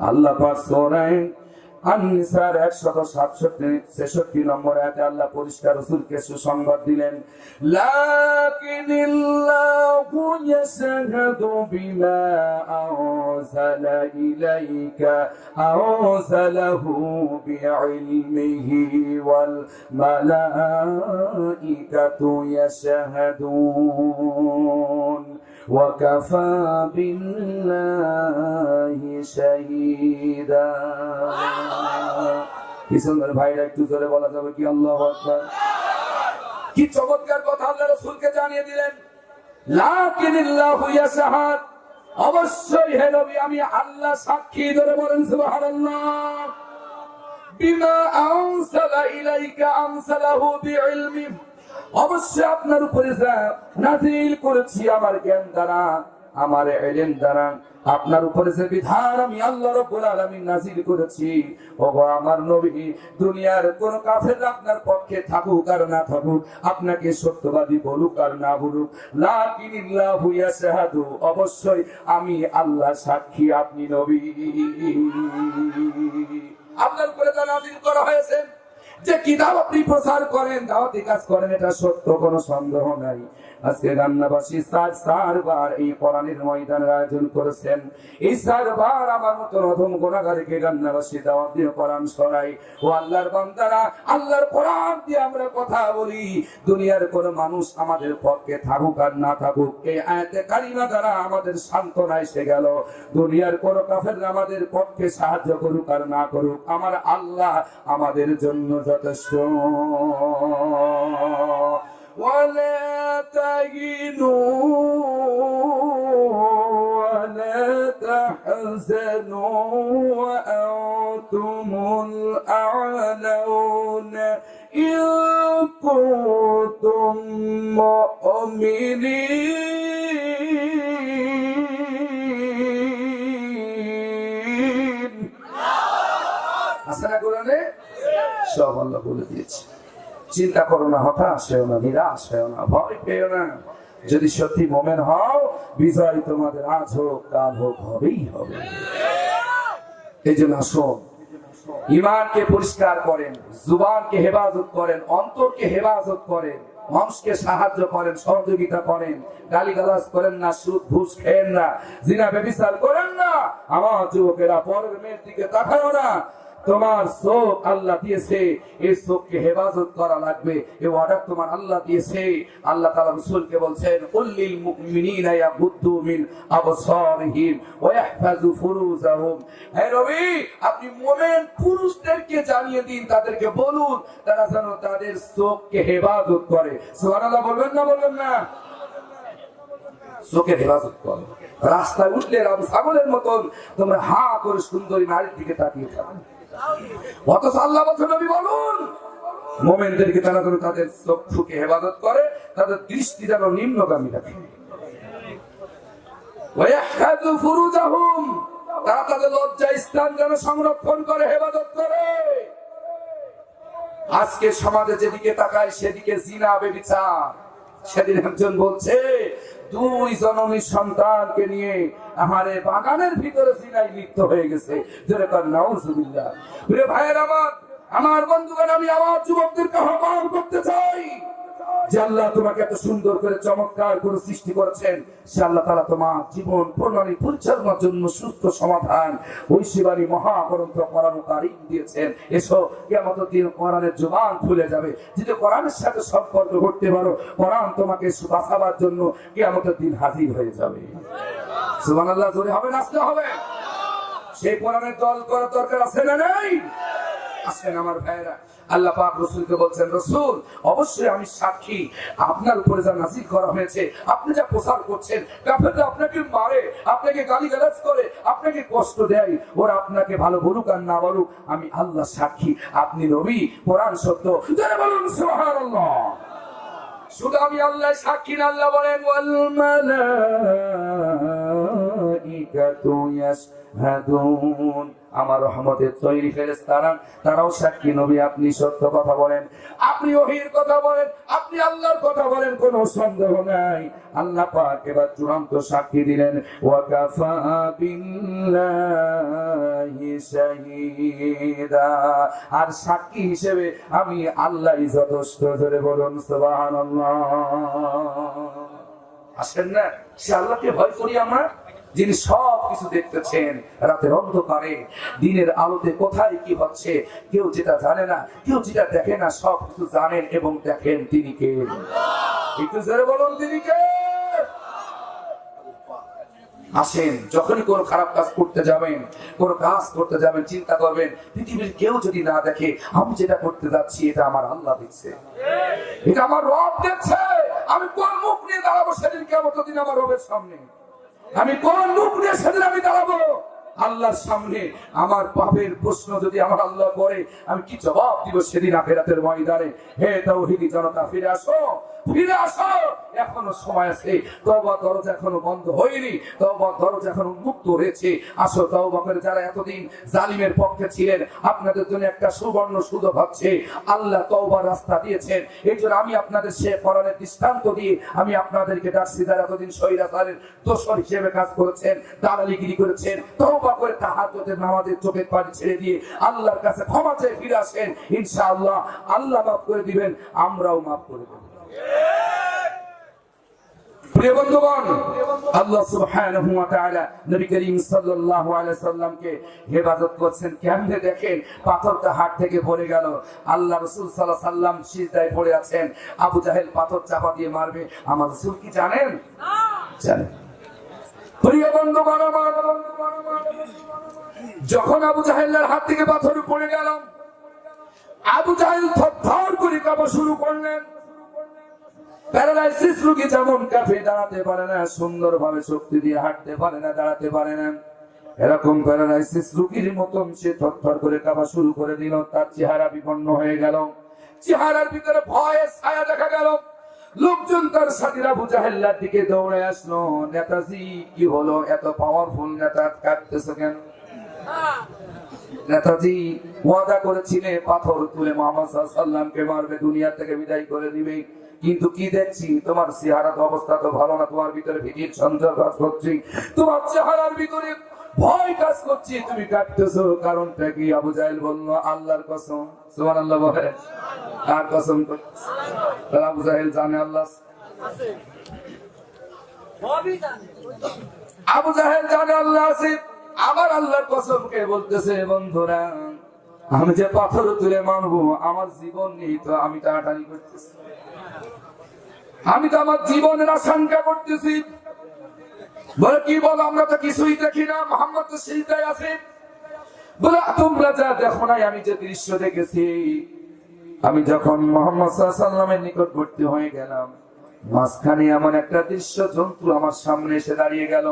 আল্লাহ পাক সূরা আন-নিসার 167 নম্বর আয়াতে আল্লাহ পরিষ্কার রাসূলকে সুসংবাদ দিলেন, লাকিনিল্লাহু ইয়াশহাদু বিমা আরসালা ইলাইকা আরসালাহু বিইলমিহি ওয়াল মালাইকাতু ইয়াশহাদুন ওয়া কাফা বিল্লাহি শাহীদা। কি সুন্দর ভাইরা, একটু জোরে বলা যাবে কি আল্লাহু আকবার? কি চমৎকার কথা আল্লাহ রাসূলকে জানিয়ে দিলেন, লাকিনিল্লাহু ইয়াশহাদ, অবশ্যই হে নবী আমি আল্লাহ সাক্ষী। ধরে বলেন সুবহানাল্লাহ। বিমা আনসালা ইলাইকা আমসালাহু বিইলমি, অবশ্যই আপনার উপরে যা নাযিল করেছি আমার জ্ঞান দ্বারা, আমার ইলম দ্বারা, আপনার উপরে যে বিধান আমি আল্লাহ রাব্বুল আলামিন নাযিল করেছি, ওগো আমার নবী, দুনিয়ার কোন কাফের আপনার পক্ষে থাকুক আর না থাকুক, আপনাকে সত্যবাদী বলুক আর না বলুক, লাকিনিল্লাহু ইয়াশহাদু, অবশ্যই আমি আল্লাহ সাক্ষী, আপনি নবী। আপনার উপরে যা নাযিল করা হয়েছে, যে কিতাব আপনি প্রচার করেন, দাওয়াতি কাজ করেন, এটা সত্য, কোনো সন্দেহ নাই। আজকে গান্নাবাসী চারবার এই কোরআনের ময়দানের আয়োজন করেছেন। এই চারবার আমার মতো অধম গুনাহগারকে গান্নাবাসী দাওয়াত দিয়ে কোরআন শোনাই। ও আল্লাহর বান্দারা, আল্লাহর কোরআন দিয়ে আমরা কথা বলি। দুনিয়ার কোন মানুষ আমাদের পক্ষে থাকুক আর না থাকুক, এই আয়াতে কারিমা দ্বারা আমাদের সান্ত্বনা এসে গেল। দুনিয়ার কোন কাফের আমাদের পক্ষে সাহায্য করুক আর না করুক, আমার আল্লাহ আমাদের জন্য যথেষ্ট। ولا تهنوا ولا تحزنوا وأنتم الأعلون إن كنتم مؤمنين। আসলে কোরআনে সব আল্লাহ বলে দিয়েছে। চিন্তা করো না, হতাশ হয়েও না, নিরাশ হয়েও না, ভয় পেও না। যদি সত্যি মোমেন হও, বিজয় তোমাদের আজ হোক কাল হোক হবেই হবে। এই জন্য আসুন, ইমানকে পরিষ্কার করেন, জুবানকে হেফাজত করেন, অন্তরকে হেফাজত করেন, মানুষকে সাহায্য করেন, সহযোগিতা করেন, গালিগালাজ করেন না, সুদ ঘুষ খেয়েন না, জিনা ব্যভিচার করেন না। আমার যুবকেরা, পরের মেয়ের দিকে তাকাও না। তোমার চোখ আল্লাহ দিয়েছে, এই চোখকে হেফাজত করা লাগবে। এই অর্ডার তোমার আল্লাহ দিয়েছে। আল্লাহ তাআলা রাসূলকে বলছেন, কুল্লিল মুমিনিনা ইয়াগুদ্দু মিন আবসারিহিম ওয়া ইয়াহফাযু ফুরুজাহুম। হে নবী, আপনি মুমিন পুরুষদেরকে জানিয়ে দিন, তাদেরকে বলুন তারা যেন তাদের চোখকে হেফাজত করে। সুবহানাল্লাহ বলবেন না, বলবেন না? চোখের হেফাজত করো। রাস্তায় উঠলে রাম ছাগলের মতন তোমরা হা করে সুন্দরী নারীর দিকে তাকিয়ে থাকো। অথচ আল্লাহ বলছেন, নবী বলুন মুমিনদেরকে তারা যেন তাদের চক্ষুকে হেফাজত করে, তাদের দৃষ্টি যেন নিম্নগামী রাখে। ওয়ায়াহফাযু ফুরুজাহুম, তারা তাদের লজ্জা স্থান যেন সংরক্ষণ করে, হেফাজত করে। আজকে সমাজে যেদিকে তাকায় সেদিকে জিনা ব্যভিচার। সেদিন একজন বলছে, 2 জননী সন্তানকে নিয়ে আমারে বাগানের ভিতরে জিনায় লিপ্ত হয়ে গেছে। যেরকম নাউজুবিল্লাহ। প্রিয় ভাইয়ের আমার বন্ধুগণ, আমি আমার যুবকদেরকে আহ্বান করতে চাই যে আল্লাহ তোমাকে এত সুন্দর করে চমৎকার করে সৃষ্টি করেছেন। সে আল্লাহ তাআলা তোমার জীবন প্রণালী পরিচালনার জন্য সুস্থ সমাধান ঐশীবাণী মহাগ্রন্থ কোরআন কারীম দিয়েছেন। এসো, কিয়ামতের দিন কোরআনের জবান খুলে যাবে। যদি কোরআনের সাথে সম্পর্ক করতে পারো, কোরআন তোমাকে বাঁচাবার জন্য কিয়ামতের দিন হাজির হয়ে যাবে। সুবহানাল্লাহ, জোরে হবে, নাচতে হবে। সেই কোরআনের দল করার দরকার আছে না নাই? আসেন আমার ভাইয়েরা, আল্লাহ পাক রাসূলকে বলছেন, রাসূল অবশ্যই আমি সাক্ষী, আপনার উপরে যা নাযিল করা হয়েছে, আপনি যা প্রচার করছেন, কাফেররা আপনাকে মারে, আপনাকে গালিগালাজ করে, আপনাকে কষ্ট দেয়, ওরা আপনাকে ভালো বলুক আর না বলুক, আমি আল্লাহ সাক্ষী, আপনি নবী, কোরআন সত্য। যারা বলুন সুবহানাল্লাহ। শুধু আমি আল্লাহ সাক্ষী না, আল্লাহ বলেন ওয়াল মালাইকাতু ইয়াশহাদুন, আমার রহমতের তৈরি ফেরেশতারা তারাও সাক্ষী, নবী আপনি সত্য কথা বলেন, আপনি ওহীর কথা বলেন, আপনি আল্লাহর কথা বলেন, কোনো সন্দেহ নাই। আল্লাহ পাক এবার চূড়ান্ত সাক্ষী দিলেন, ওয়া কাফা বিল্লাহি শাহীদা, আর সাক্ষী হিসেবে আমি আল্লাহই যথেষ্ট। ধরে বলুন সুবহানাল্লাহ। আসেন না, সে আল্লাহকে ভয় করি আমরা, যিনি সব কিছু দেখতেছেন, রাতের অন্ধকারে দিনের আলোতে কোথায় কি হচ্ছে কেউ যেটা জানে না, কেউ যেটা দেখে না, সব কিছু জানেন এবং দেখেন। তিনি কে? একটু জোরে বলুন, তিনি কে? আসেন, যখনই কোন খারাপ কাজ করতে যাবেন, কোন কাজ করতে যাবেন, চিন্তা করবেন পৃথিবীর কেউ যদি না দেখে, আমি যেটা করতে যাচ্ছি এটা আমার আল্লাহ দেখছে, এটা আমার রব দেখছে। আমি কোন মুখ নিয়ে দাঁড়াবো সেদিন কিয়ামতের দিন আমার রবের সামনে? আমি কোন মুখ নিয়ে সেদিন আমি দাঁড়াবো আল্লাহর সামনে? আমার পাপের প্রশ্ন যদি আমার আল্লাহ করে, আমি কি জবাব দিব সেদিন আখিরাতের ময়দানে? হে তাওহীদি জনতা, ফিরে আসো, ফিরে আসো, এখনো সময় আছে। তওবা দরজা এখনো বন্ধ হয়নি, তওবা দরজা এখনো উন্মুক্ত রয়েছে। আসো, তওবা করে যারা এতদিন জালিমের পক্ষে ছিলেন, আপনাদের জন্য একটা সুবর্ণ সুযোগ হচ্ছে। আল্লাহ তওবার রাস্তা দিয়েছেন। এই জন্য আমি আপনাদের সে কোরআনের দৃষ্টান্ত দিয়ে আমি আপনাদেরকে ডাকছি, যারা এতদিন স্বৈরাচারের দোসর হিসেবে কাজ করেছেন, দালালিগিরি করেছেন, তওবা করে তাহাজ্জুদের নামাজের চোখের পানি ছেড়ে দিয়ে আল্লাহর কাছে ক্ষমা চেয়ে ফিরে আসেন। ইনশাআল্লাহ আল্লাহ মাফ করে দিবেন, আমরাও মাফ করে দেব। প্রিয় বন্ধুগণ, আল্লাহ সুবহানাহু ওয়া তাআলা নবী করিম সাল্লাল্লাহু আলাইহি সাল্লামকে হেফাজত করছেন। কেমনে দেখেন, পাথরটা হাত থেকে পড়ে গেল, আল্লাহ রাসূল সাল্লাল্লাহু আলাইহি সাল্লাম সিজদায় পড়ে আছেন, আবু জাহেল পাথর চাপা দিয়ে মারবে। আমার রাসূল কি জানেন? জানেন। প্রিয় বন্ধুগণ, যখন আবু জাহেলের হাত থেকে পাথর পড়ে গেল, আবু জাহেল থরথর করে কাঁপা শুরু করলেন। প্যারালাইসিস রোগী যেমন কাঁপে, দাঁড়াতে পারে না, সুন্দরভাবে শক্তি দিয়ে হাঁটতে পারে না, দাঁড়াতে পারে না, এরকম প্যারালাইসিস রোগীর মতন সে থরথর করে কাঁপা শুরু করে দিল। তার চেহারা বিপন্ন হয়ে গেল, চেহারার ভিতরে ভয়ের ছায়া দেখা গেল। লোকজন তার সাথীরা আবু জাহেলের দিকে দৌড়ে আসলো, নেতাজি কি হলো, এত পাওয়ারফুল নেতা কাঁদতেছে কেন? নেতাজি ওয়াদা করেছিলেন পাথর তুলে মুহাম্মদ সাল্লাল্লাহু আলাইহি সাল্লামকে মারবে, দুনিয়া থেকে বিদায় করে দিবে। কিন্তু কি দেখছি, তোমার চেহারা তো অবস্থা তো ভালো না, তোমার ভিতরে ভীতির সঞ্চার কাজ করছে, তোমার চেহারার ভিতরে ভয় কাজ করছে, তুমি কাটতেছো। কারণটা কি? আবু জাহেল বলল আল্লাহর কসম। সুবহানাল্লাহ বলে, আর কসম করছে? আবু জাহেল জানে আল্লাহ আছে, আবু জাহেল জানে আল্লাহ আছে। আমার আল্লাহর কসম কে বলতেছে? বন্ধুরা, আমি যে পাথর তুলে মারবো, আমার জীবন নেই তো আমি টানাটানি করতেছি, আমি তো আমার জীবনের আশঙ্কা করতেছি। বলে কি বলো, আমরা তো কিছুই দেখি না, মুহাম্মদ তো সিজদায় আছে। বলে তোমরা যা দেখো নাই, আমি যে দৃশ্য দেখেছি। আমি যখন মুহাম্মদ সাল্লাল্লাহু আলাইহি সাল্লামের নিকটবর্তী হয়ে গেলাম, মাঝখানে এমন একটা দৃশ্য জন্তু আমার সামনে এসে দাঁড়িয়ে গেল।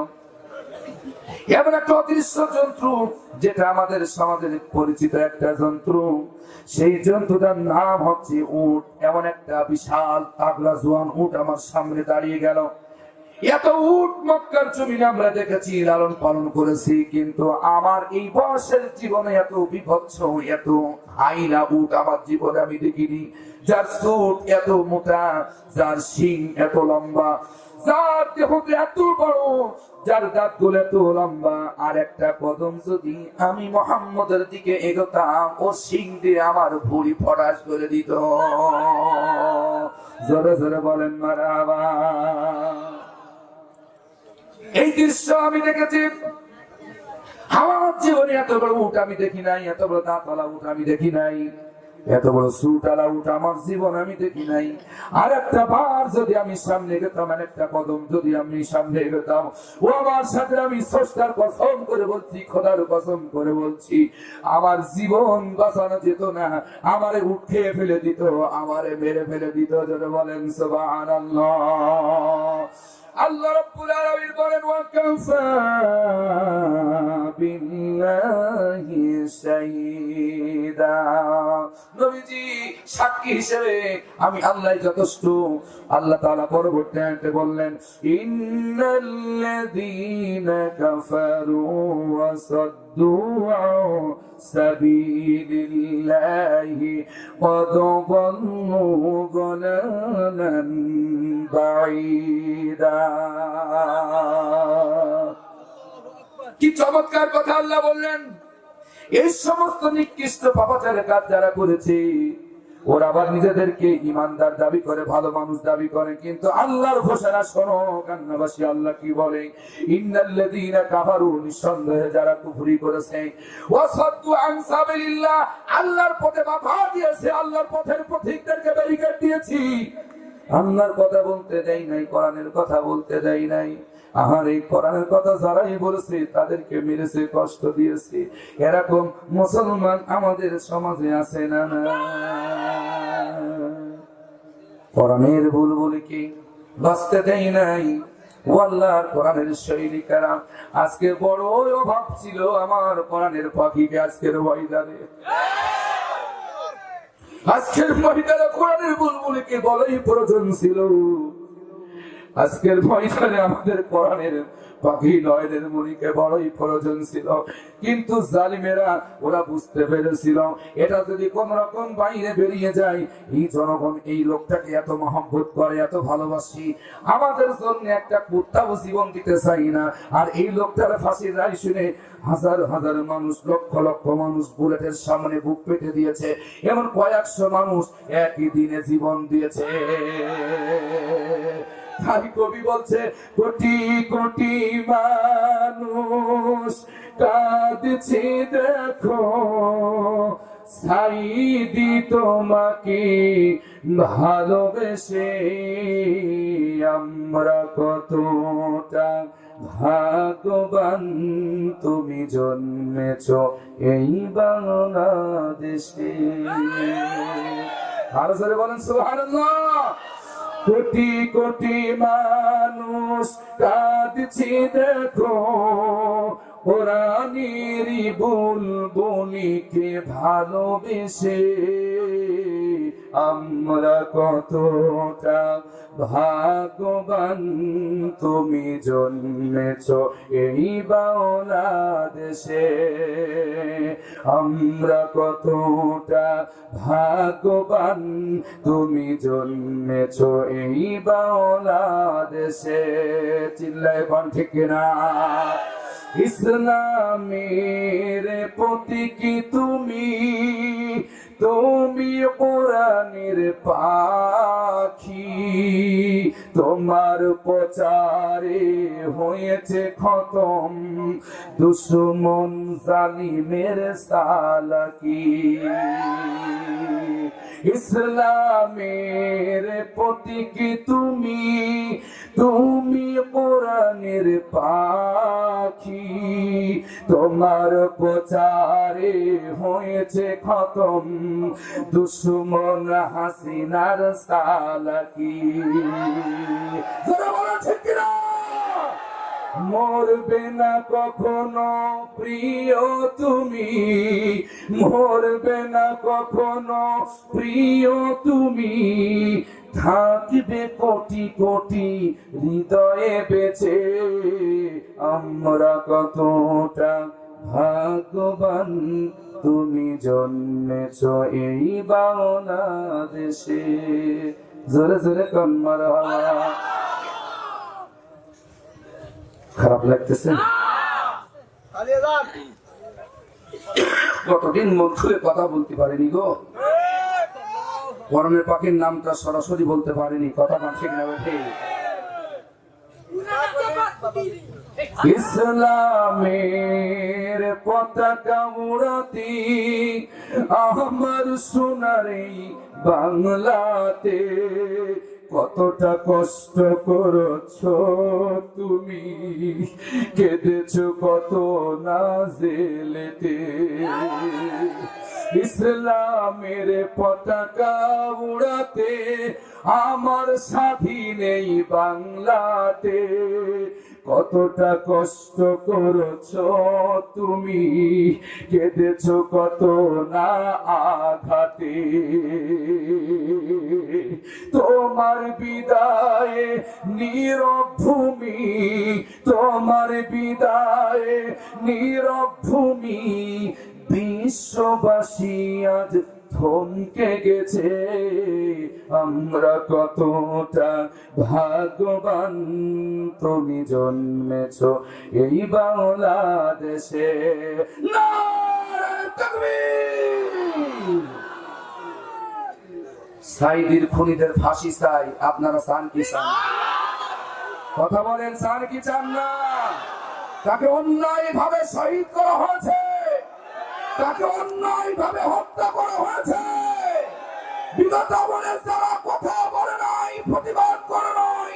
এমন একটা অদৃশ্য জন্তু, যেটা আমাদের সমাজের পরিচিত একটা জন্তু। সেই জন্তুটার নাম হচ্ছে উট। এমন একটা বিশাল তাগড়া জোয়ান উট আমার সামনে দাঁড়িয়ে গেল। এত উট মক্কার জমিনে আমরা দেখেছি, লালন পালন করেছি, কিন্তু আমার এই বয়সের জীবনে এত বিভৎস, এত হাইলা উট আমার জীবনে আমি দেখিনি। যার চোট এত মোটা, যার শিং এত লম্বা, যার দেহ এত বড়, যার দাঁত গুলো এত লম্বা, আর একটা কদম যদি আমি মুহাম্মদের দিকে এগোতাম, ও শিং দিয়ে আমার ভুঁড়ি ফটাস করে দিত। জোরে জোরে বলেন মারহাবা। এই দৃশ্য আমি দেখেছি, আমার জীবনে এত বড় উট আমি দেখি নাই, এত বড় দাঁতওয়ালা উট আমি দেখি নাই, এত বড় সুটালা উট আমার জীবন আমি দেখি নাই। আর একটা বার যদি আমি সামনে গেতাম, একটা কদম যদি আমি সামনে গেতাম, ও আমার সাথে আমি স্রষ্টার কসম করে বলছি, খোদার কসম করে বলছি, আমার জীবন বাঁচানো যেত না, আমারে উট খেয়ে ফেলে দিত, আমারে মেরে ফেলে দিত। যদি বলেন সুবহানাল্লাহ। আল্লাহ রাব্বুল আলামিন বলেন, ওয়া কাফা বিল্লাহি শাহীদা। নবীজি সাক্ষী হিসেবে আমি আল্লাহ যথেষ্ট। আল্লাহ তাআলা পরবর্তী আয়াতে বললেন, ইন্নাল্লাযীনা কাফারু ওয়া সাদ্দু আন সাবিলিল্লাহি ক্বাদ দাল্লু দালালান বাঈদা। কি চমৎকার কথা আল্লাহ বললেন। এই সমস্ত নিকৃষ্ট পাপাচারের কাজ যারা করেছে, ওরা আবার নিজেদেরকে ইমানদার দাবি করে, ভালো মানুষ দাবি করে, কিন্তু আল্লাহর ঘোষণা শোনো কান্নাবাসী, আল্লাহ কি বলে? ইন্নাল্লাযীনা কাফারু, নিঃসন্দেহে যারা কুফরি করেছে, ওয়া সাদ্দু আন সাবিলিল্লাহ, আল্লাহর পথে বাধা দিয়েছে, আল্লাহর পথের পথিকদেরকে ব্যারিকেড দিয়েছি, আল্লাহর কথা বলতে দেই নাই, কোরআনের কথা বলতে দেই নাই। আর এই কোরআনের কথা যারাই বলেছে তাদেরকে মেরেছে, কষ্ট দিয়েছে। এরকম মুসলমান আমাদের সমাজে আছে না? না, কোরআনের বুলবুলিকে বাঁচতে দেই নাই। ও আল্লাহর কোরআনের শৈলী কারাম, আজকে বড় অভাব ছিল আমার কোরআনের পাখিকে আজকের ময়দানে, আজকের ময়দানে কোরআনের বুলবুলিকে বলাই প্রয়োজন ছিল। আজকের ময়দানে আমাদের কোরআনের পাখি নয়নের মনিকে বড়ই প্রয়োজন ছিল, কিন্তু জালিমেরা ওরা বুঝতে পেরেছিল, এটা যদি কোন রকম বাইরে বেরিয়ে যায়, এই জনগণ এই লোকটাকে এত মহব্বত করে, এত ভালোবাসি, আমাদের জন্য একটা কুত্তাও জীবন দিতে চাই না। আর এই লোকটার ফাঁসির রায় শুনে হাজার হাজার মানুষ, লক্ষ লক্ষ মানুষ বুলেটের সামনে বুক পেতে দিয়েছে, এমন কয়েকশো মানুষ একই দিনে জীবন দিয়েছে। তাই কবি বলছে, কোটি কোটি মানুষ কাঁদছে দেখো, সাইদি তোমাকে ভালোবেসে, আমরা কতটা ভাগ্যবান তুমি জন্মেছ এই বাংলাদেশে। আর জোরে বলেন সুবহানাল্লাহ। কোটি কোটি মানুষ কাঁদছে দেখো, কোরআনেরই বুলবুলিকে ভালোবেসে, আমরা কতটা ভাগ্যবান তুমি জন্মেছ এই বাংলাদেশে। আমরা কতটা ভাগ্যবান তুমি জন্মেছ এই বাংলাদেশে। চিল্লায় বল ঠিক না? ইসলামের প্রতীকী তুমি, তুমি কোরআনের পাখি, তোমার প্রচারে হয়েছে খতম দুশমন জালিমের সালাকি। ইসলামের প্রতীকী তুমি, তুমি কোরআনের পাখি, তোমার প্রচারে হয়েছে খতম দুশমন হাসিনার সালাকি। মরবে না কখনো প্রিয় তুমি, মরবে না কখনো প্রিয় তুমি, থাকবে কোটি কোটি হৃদয়ে বেঁচে। আমরা কতটা ভাগ্যবান তুমি জন্মেছ এই বাংলাদেশে। জোরে জোরে কন্মার। খারাপ লাগতেছে? কতদিন মুখ খুলে কথা বলতে পারিনি গো, পরনের পাখির নামটা সরাসরি বলতে পারিনি। কথা ঠিক না? ইসলামের পতাকা উড়াতে আমার সোনার এই বাংলাতে কতটা কষ্ট করেছ তুমি, কেঁদেছ কত না জেলেতে। ইসলামের পতাকা উড়াতে আমার স্বাধীন এই বাংলাতে কতটা কষ্ট করেছ তুমি, কেঁদেছ কত না আঘাতে। তোমার বিদায়ে নীরব ভূমি, তোমার বিদায়ে নীরব ভূমি, বিশ্ববাসী আজ থমকে গেছে। আমরা কতটা ভাগ্যবান তুমি জন্মেছ এই বাংলাদেশে। নারায়ে তাকবীর। সাইদির খুনিদের ফাঁসি চাই, আপনারা চান কি চান? কথা বলেন, চান কি চান না? তাকে অন্যায় ভাবে শহীদ করা হয়েছে, তাকে অন্যায় ভাবে হত্যা করা হয়েছে। বিগত আমলে যারা কথা বলে নাই, প্রতিবাদ করে নাই,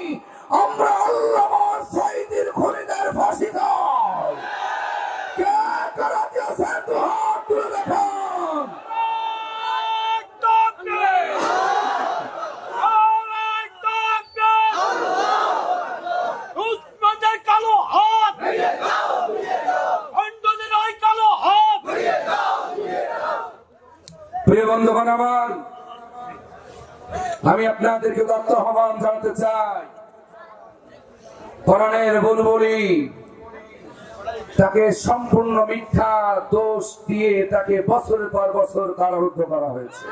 আমরা আল্লামা সাইদির খুনিদের ফাঁসি চাই। কে কারা দিয়েছেন তো হাত তুলে দেখান। প্রিয় বন্ধুগণ আমার, আমি আপনাদেরকে দত্ত আহ্বান জানাতে চাই। কোরআনের বুলবুলি তাকে সম্পূর্ণ মিথ্যা দোষ দিয়ে তাকে বছরের পর বছর কারারুদ্ধ করা হয়েছে।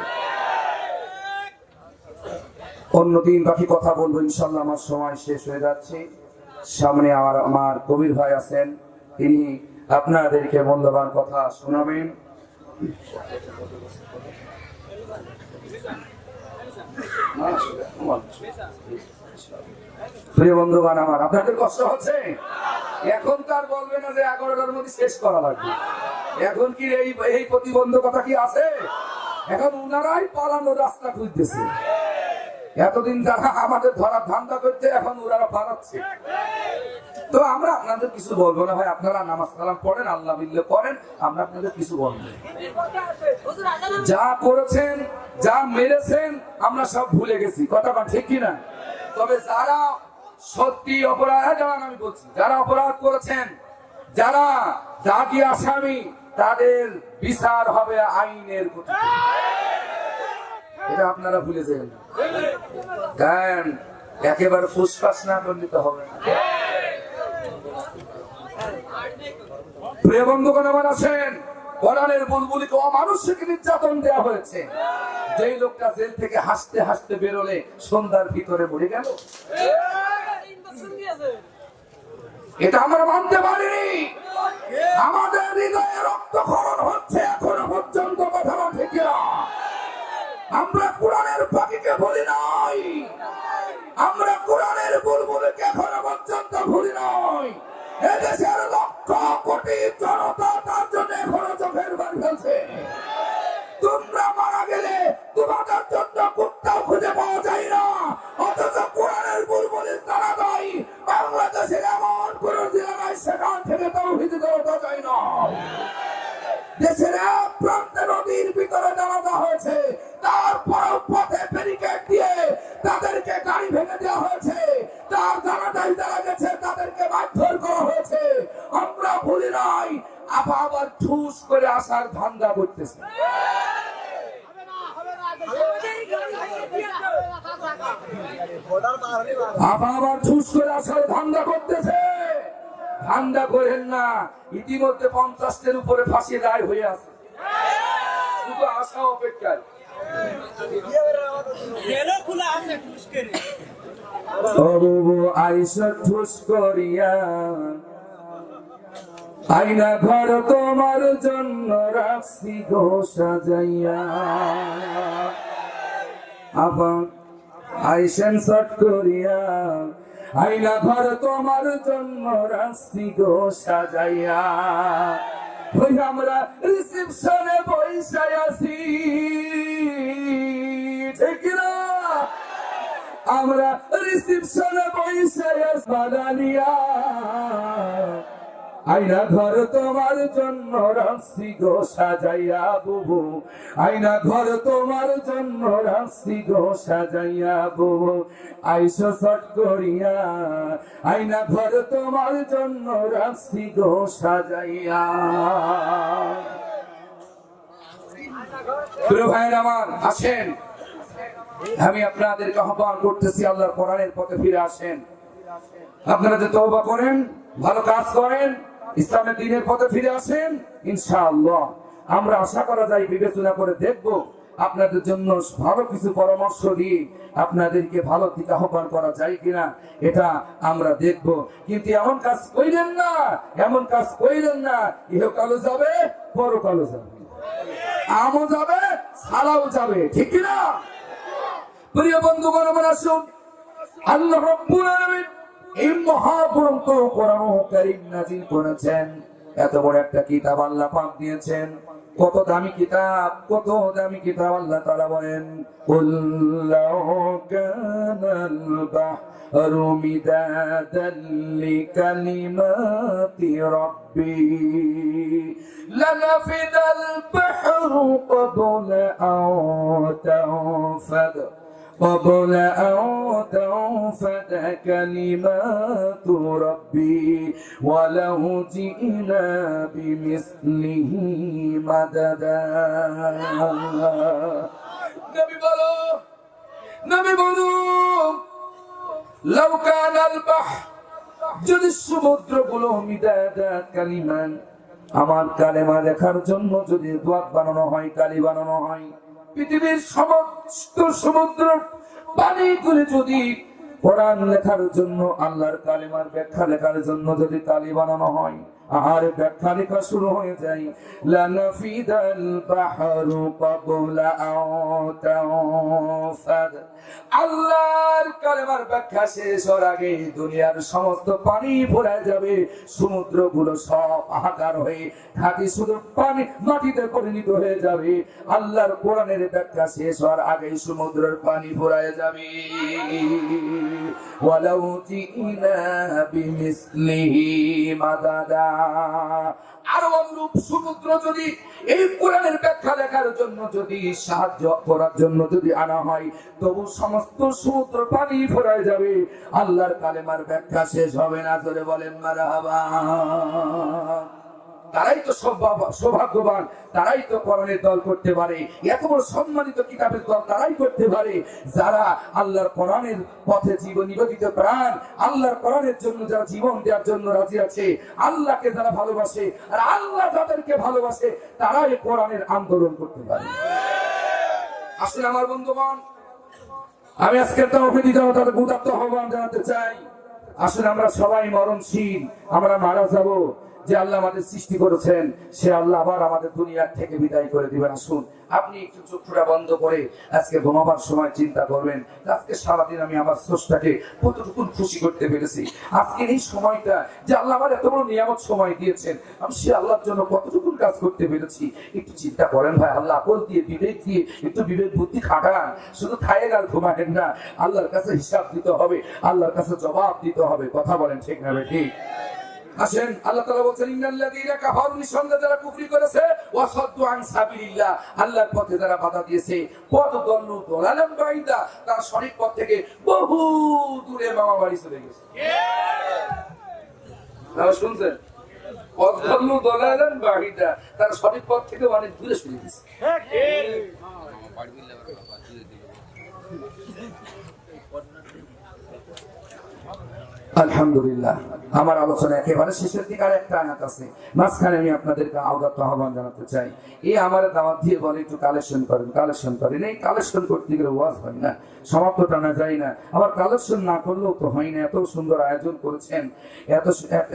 অন্য দিন বাকি কথা বলবো ইনশাল্লাহ, আমার সময় শেষ হয়ে যাচ্ছে। সামনে আমার কবির ভাই আছেন, তিনি আপনাদেরকে মূল্যবান কথা শোনাবেন। প্রিয় বন্ধুগণ আমার, আপনাদের কষ্ট হচ্ছে? এখন তার বলবে না যে 11টার মধ্যে শেষ করা লাগবে। এখন কি এই প্রতিবন্ধকতা কি আছে? এখন উনারাই পালানোর রাস্তা খুঁজতেছে। এতদিন যারা আমাদের ধরার ধান্দা করতে, এখন ওনারা পালাচ্ছে। তো আমরা আপনাদের কিছু বলবো না ভাই, আপনারা নামাজ কালাম পড়েন, আল্লাহ বিল্লাহ করেন, আমরা আপনাদের কিছু বলবো। যা করেছেন, যা মেরেছেন, আমরা সব ভুলে গেছি। কথাটা ঠিক কিনা? তবে যারা সত্যি অপরাধ, আমি বলছি, যারা অপরাধ করেছেন, যারা দাগি আসামি, তাদের বিচার হবে আইনের গতিতে। এটা আপনারা ভুলে যাবেন না। কারণ একেবারে ফুসফাস না করলে তো হবে না। প্রিয় বন্ধুগণ আমার আছেন, কোরআনের বুলবুলিকে অমানুষিক নির্যাতন দেওয়া হয়েছে। যেই লোকটা জেল থেকে হাসতে হাসতে বেরোলে সন্ধ্যার ভিতরে মরে গেল, এটা আমরা মানতে পারিনি। আমাদের হৃদয়ে রক্তক্ষরণ হচ্ছে এখনো পর্যন্ত, কথা ঠিক না। আমরা কোরআনের পাখিকে ভুলি নাই, আমরা কোরআনের বুলবুলিকে এখনো পর্যন্ত ভুলি নাই। এদেশের লক্ষ কোটি জনতা তার জন্য এখনো চোখের বাড়ি ফেলছে। তোমরা মারা গেলে তোমাদের জন্য কুত্তাও খুঁজে পাওয়া যায় না, অথচ কোরআনের বুলবুলি জানা যায় বাংলাদেশের এমন কোন জেলা নাই সেখান থেকে তাওহীদ করতে যায় না। দেশের এক প্রান্তে নদীর ভিতরে জানাজা হয়েছে, তারপরেও পথে ব্যারিকেড দিয়ে তাদেরকে গাড়ি ভেঙে দেওয়া হয়েছে, তার জানাজায় যারা গেছে তাদেরকে মারধর করা হয়েছে। আমরা ভুলি নাই, আবার ঠুস করে আসার ধান্দা করতেছে। আবার ঠুস করে আসার ধান্দা করতেছে। ধান্দা করেন না, ইতিমধ্যে 50-এর উপরে ফাঁসি রায় হয়ে আছে, শুধু আশা অপেক্ষায়। আইসা ঠুস করিয়া আইনা ঘর তোমার জন্য রাখছি গো সাজাইয়া। আবার আইসেন শট করিয়া আইনা ঘর তোমার জন্য রাখছি গো সাজাইয়া। ওই আমরা রিসেপশনে বইসাই আছি, ঠিক না? আমরা রিসেপশনে বইসাই আছি বাদানিয়া। আইনা ঘর তোমার জন্য রাখছি গো সাজাইয়া বুবু, আইনা ঘর তোমার জন্য রাখছি গো সাজাইয়া বুবু। আইসো শট করিয়া আইনা ঘর তোমার জন্য রাখছি গো সাজাইয়া। প্রিয় ভাইয়ের আমার আসেন, আমি আপনাদেরকে আহ্বান করতেছি আল্লাহর কোরআনের পথে ফিরে আসেন। আপনারা যে তওবা করেন, ভালো কাজ করেন, ইসলামের দ্বীনের পথে ফিরে আসেন, ইনশাআল্লাহ আমরা আশা করা যায় বিবেচনা করে দেখব আপনাদের জন্য ভালো কিছু পরামর্শ দিয়ে আপনাদেরকে ভালো দিকে আহ্বান করা যায় কিনা, এটা আমরা দেখব। কিন্তু এমন কাজ কইলেন না, এমন কাজ কইলেন না, ইহকালও যাবে পরকালও যাবে, আমও যাবে সালাও যাবে, ঠিক না? প্রিয় বন্ধুগণ আমার আসুন, আল্লাহ রাব্বুল আলামিন এই মহাগ্রন্থ কোরআন কারীম নাযিল করেছেন। এত বড় একটা কিতাব আল্লাহ পাক দিয়েছেন, কত দামি কিতাব, কত দামি কিতাব। আল্লাহ তাআলা বলেন, কুল লাউ কানাল বাহরু মিদাদান লিকালিমাতি রাব্বি লানাফিদাল বাহরু ক্বাবলা আও তানফাদ قبل أن تنفد كلمات ربي ولو جئنا بمثله مددا। নবী বলো লাউ কানাল বাহর, যদি সমুদ্রগুলো মিদাদা কালিমান, আমার কালেমা লেখার জন্য যদি দোয়াত বানানো হয়, কালি বানানো হয়, পৃথিবীর সমস্ত সমুদ্র পানি করে যদি কোরআন লেখার জন্য, আল্লাহর কালিমার ব্যাখ্যা লেখার জন্য যদি কালি বানানো হয়, আর ব্যাখ্যা লেখা শুরু হয়ে যায়, লানাফিদাল বাহরু ক্বাবলা আও তানফাদ, আল্লাহর কালিমার ব্যাখ্যা শেষ হওয়ার আগে দুনিয়ার সমস্ত পানি ভরে যাবে, সমুদ্রগুলো সব হাহাকার হয়ে খাঁটি শুধু পানি মাটিতে পরিণত হয়ে যাবে। আল্লাহর কোরআনের ব্যাখ্যা শেষ হওয়ার আগেই সমুদ্রের পানি ভরে যাবে। ওয়ালাউ জিনা বিমিসলিহি মাদাদা, আর অনুরূপ সমুদ্র যদি এই কোরআনের ব্যাখ্যা লেখার জন্য যদি সাহায্য করার জন্য যদি আনা হয়, তবু সমস্ত সমুদ্র পানি ফুরায় যাবে, আল্লাহর কালেমার ব্যাখ্যা শেষ হবে না। জোরে বলেন মারহাবা। তারাই তো সৌভাগ্যবান, তারাই তো কোরআনের দল করতে পারে, এত বড় সম্মানিত কিতাবের দল তারাই করতে পারে যারা আল্লাহর কোরআনের পথে জীবন নিবেদিত প্রাণ, আল্লাহর কোরআনের জন্য যারা জীবন দেওয়ার জন্য রাজি আছে, আল্লাহকে যারা ভালোবাসে আর আল্লাহ যাদেরকে ভালোবাসে তারাই কোরআনের আন্দোলন করতে পারে। আসলে আমার বন্ধুগণ, আমি আজকে তাওহীদি জনতার উদাত্ত আহ্বান জানাতে চাই, আসলে আমরা সবাই মরণশীল, আমরা মারা যাব। যে আল্লাহ আমাদের সৃষ্টি করেছেন সে আল্লাহ আবার আমাদের দুনিয়ার থেকে বিদায় করে দিবেন। আসুন আপনি একটু চোখটা বন্ধ করে আজকে ঘুমাবার সময় চিন্তা করবেন, আজকে সারাদিন আমি আমার স্রষ্টাকে কতটুকু খুশি করতে পেরেছি। আজকের এই সময়টা যে আল্লাহ আমার এত বড় নিয়ামত সময় দিয়েছেন, আমি সে আল্লাহর জন্য কতটুকু কাজ করতে পেরেছি। একটু চিন্তা করেন ভাই, আল্লাহ আকল দিয়ে বিবেক দিয়ে একটু বিবেক বুদ্ধি খাটান, শুধু খায়েন আর ঘুমায়েন না। আল্লাহর কাছে হিসাব দিতে হবে, আল্লাহর কাছে জবাব দিতে হবে। কথা বলেন ঠিক না ঠিক? আসেন, আল্লাহ তাআলা বলেন ইন্নাল্লাযীনা কাফারু, নিঃসন্দেহে যারা কুফরি করেছে, ওয়া সাদ্দু আন সাবিলিল্লাহ, আল্লাহর পথে যারা বাধা দিয়েছে, কত দল্লু দলালাম বাইদা, তার সঠিক পথ থেকে বহু দূরে মামা বাড়ি চলে গেছে। তারা শুনছেন, কত দল্লু দলালাম বাইদা, তার সঠিক পথ থেকে অনেক দূরে চলে গেছে। আলহামদুলিল্লাহ, আমার আলোচনা একেবারে শেষের দিকে আর একটা আয়াত আছে, মাঝখানে আমি আপনাদেরকে আওদাত আহ্বান জানাতে চাই। এই আমার দাওয়াত দিয়ে বলে একটু কালেকশন করেন, কালেকশন করেন। এই কালেকশন করতে গেলে ওয়াজ হয় না, সমাপ্ত টানা যায় না, আবার কালেকশন না করলেও তো হয় না। এত সুন্দর আয়োজন করেছেন, এত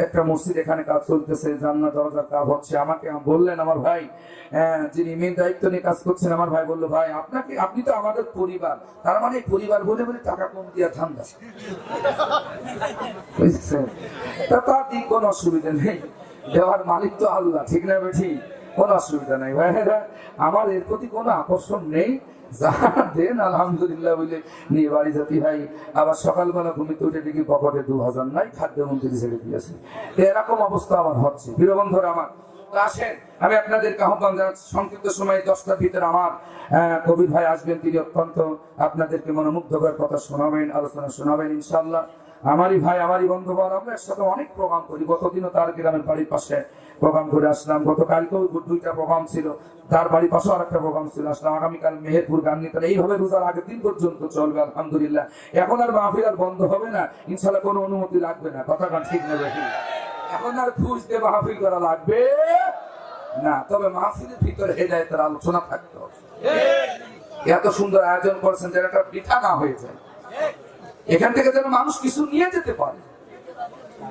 একটা মসজিদ এখানে কাজ চলতেছে, জান্নাত দরজার কাজ হচ্ছে। আমাকে বললেন আমার ভাই, যিনি মেন দায়িত্ব নিয়ে কাজ করছেন, আমার ভাই বললো, ভাই আপনি তো আমাদের পরিবার, তার মানে পরিবার বলে বলে টাকা কম দিয়া ঠান্ডা। তার দিক কোনো অসুবিধা নেই, দেওয়ার মালিক তো আল্লাহ, ঠিক না বেঠি? কোনো অসুবিধা নেই ভাইরা, আমার এর প্রতি কোনো আকর্ষণ নেই। যা দেন আলহামদুলিল্লাহ বলে নিয়ে বাড়ি যেতে ভাই। আবার সকালবেলা ঘুমিতে উঠে দেখি পকেটে 2000 নাই, খাদ্যমন্ত্রী ছেড়ে দিয়েছে। এরকম অবস্থা আমার হচ্ছে। প্রিয় বন্ধুরা আমার, আসেন আমি আপনাদের আহ্বান জানাচ্ছি, সংক্ষিপ্ত সময়ে 10টার ভিতরে আমার কবির ভাই আসবেন, তিনি অত্যন্ত আপনাদেরকে মনোমুগ্ধকর কথা শোনাবেন, আলোচনা শোনাবেন ইনশাআল্লাহ। আমারই ভাই, আমারই বন্ধুবান, আমরা একসাথে অনেক প্রোগ্রাম করি। গতদিনও তার গ্রামের বাড়ির পাশে প্রোগ্রাম করে আসলাম, গতকালকেও 2টা প্রোগ্রাম ছিল, তার বাড়ির পাশে আর একটা প্রোগ্রাম ছিল আসলাম। আগামীকাল মেহেরপুর গান্নিতাল, এইভাবে রোজার আগের দিন পর্যন্ত চলবে আলহামদুলিল্লাহ। এখন আর মাহফিল আর বন্ধ হবে না ইনশাআল্লাহ, কোনো অনুমতি লাগবে না। কথাটা ঠিক নেবে, এখন আর ঘুষ দিয়ে মাহফিল করা লাগবে না, তবে মাহফিলের ভিতরে হেদায়েতের আলোচনা থাকতে হবে। এত সুন্দর আয়োজন করছেন যেন একটা বৃথা না হয়ে যায়, এখান থেকে যেন মানুষ কিছু নিয়ে যেতে পারে,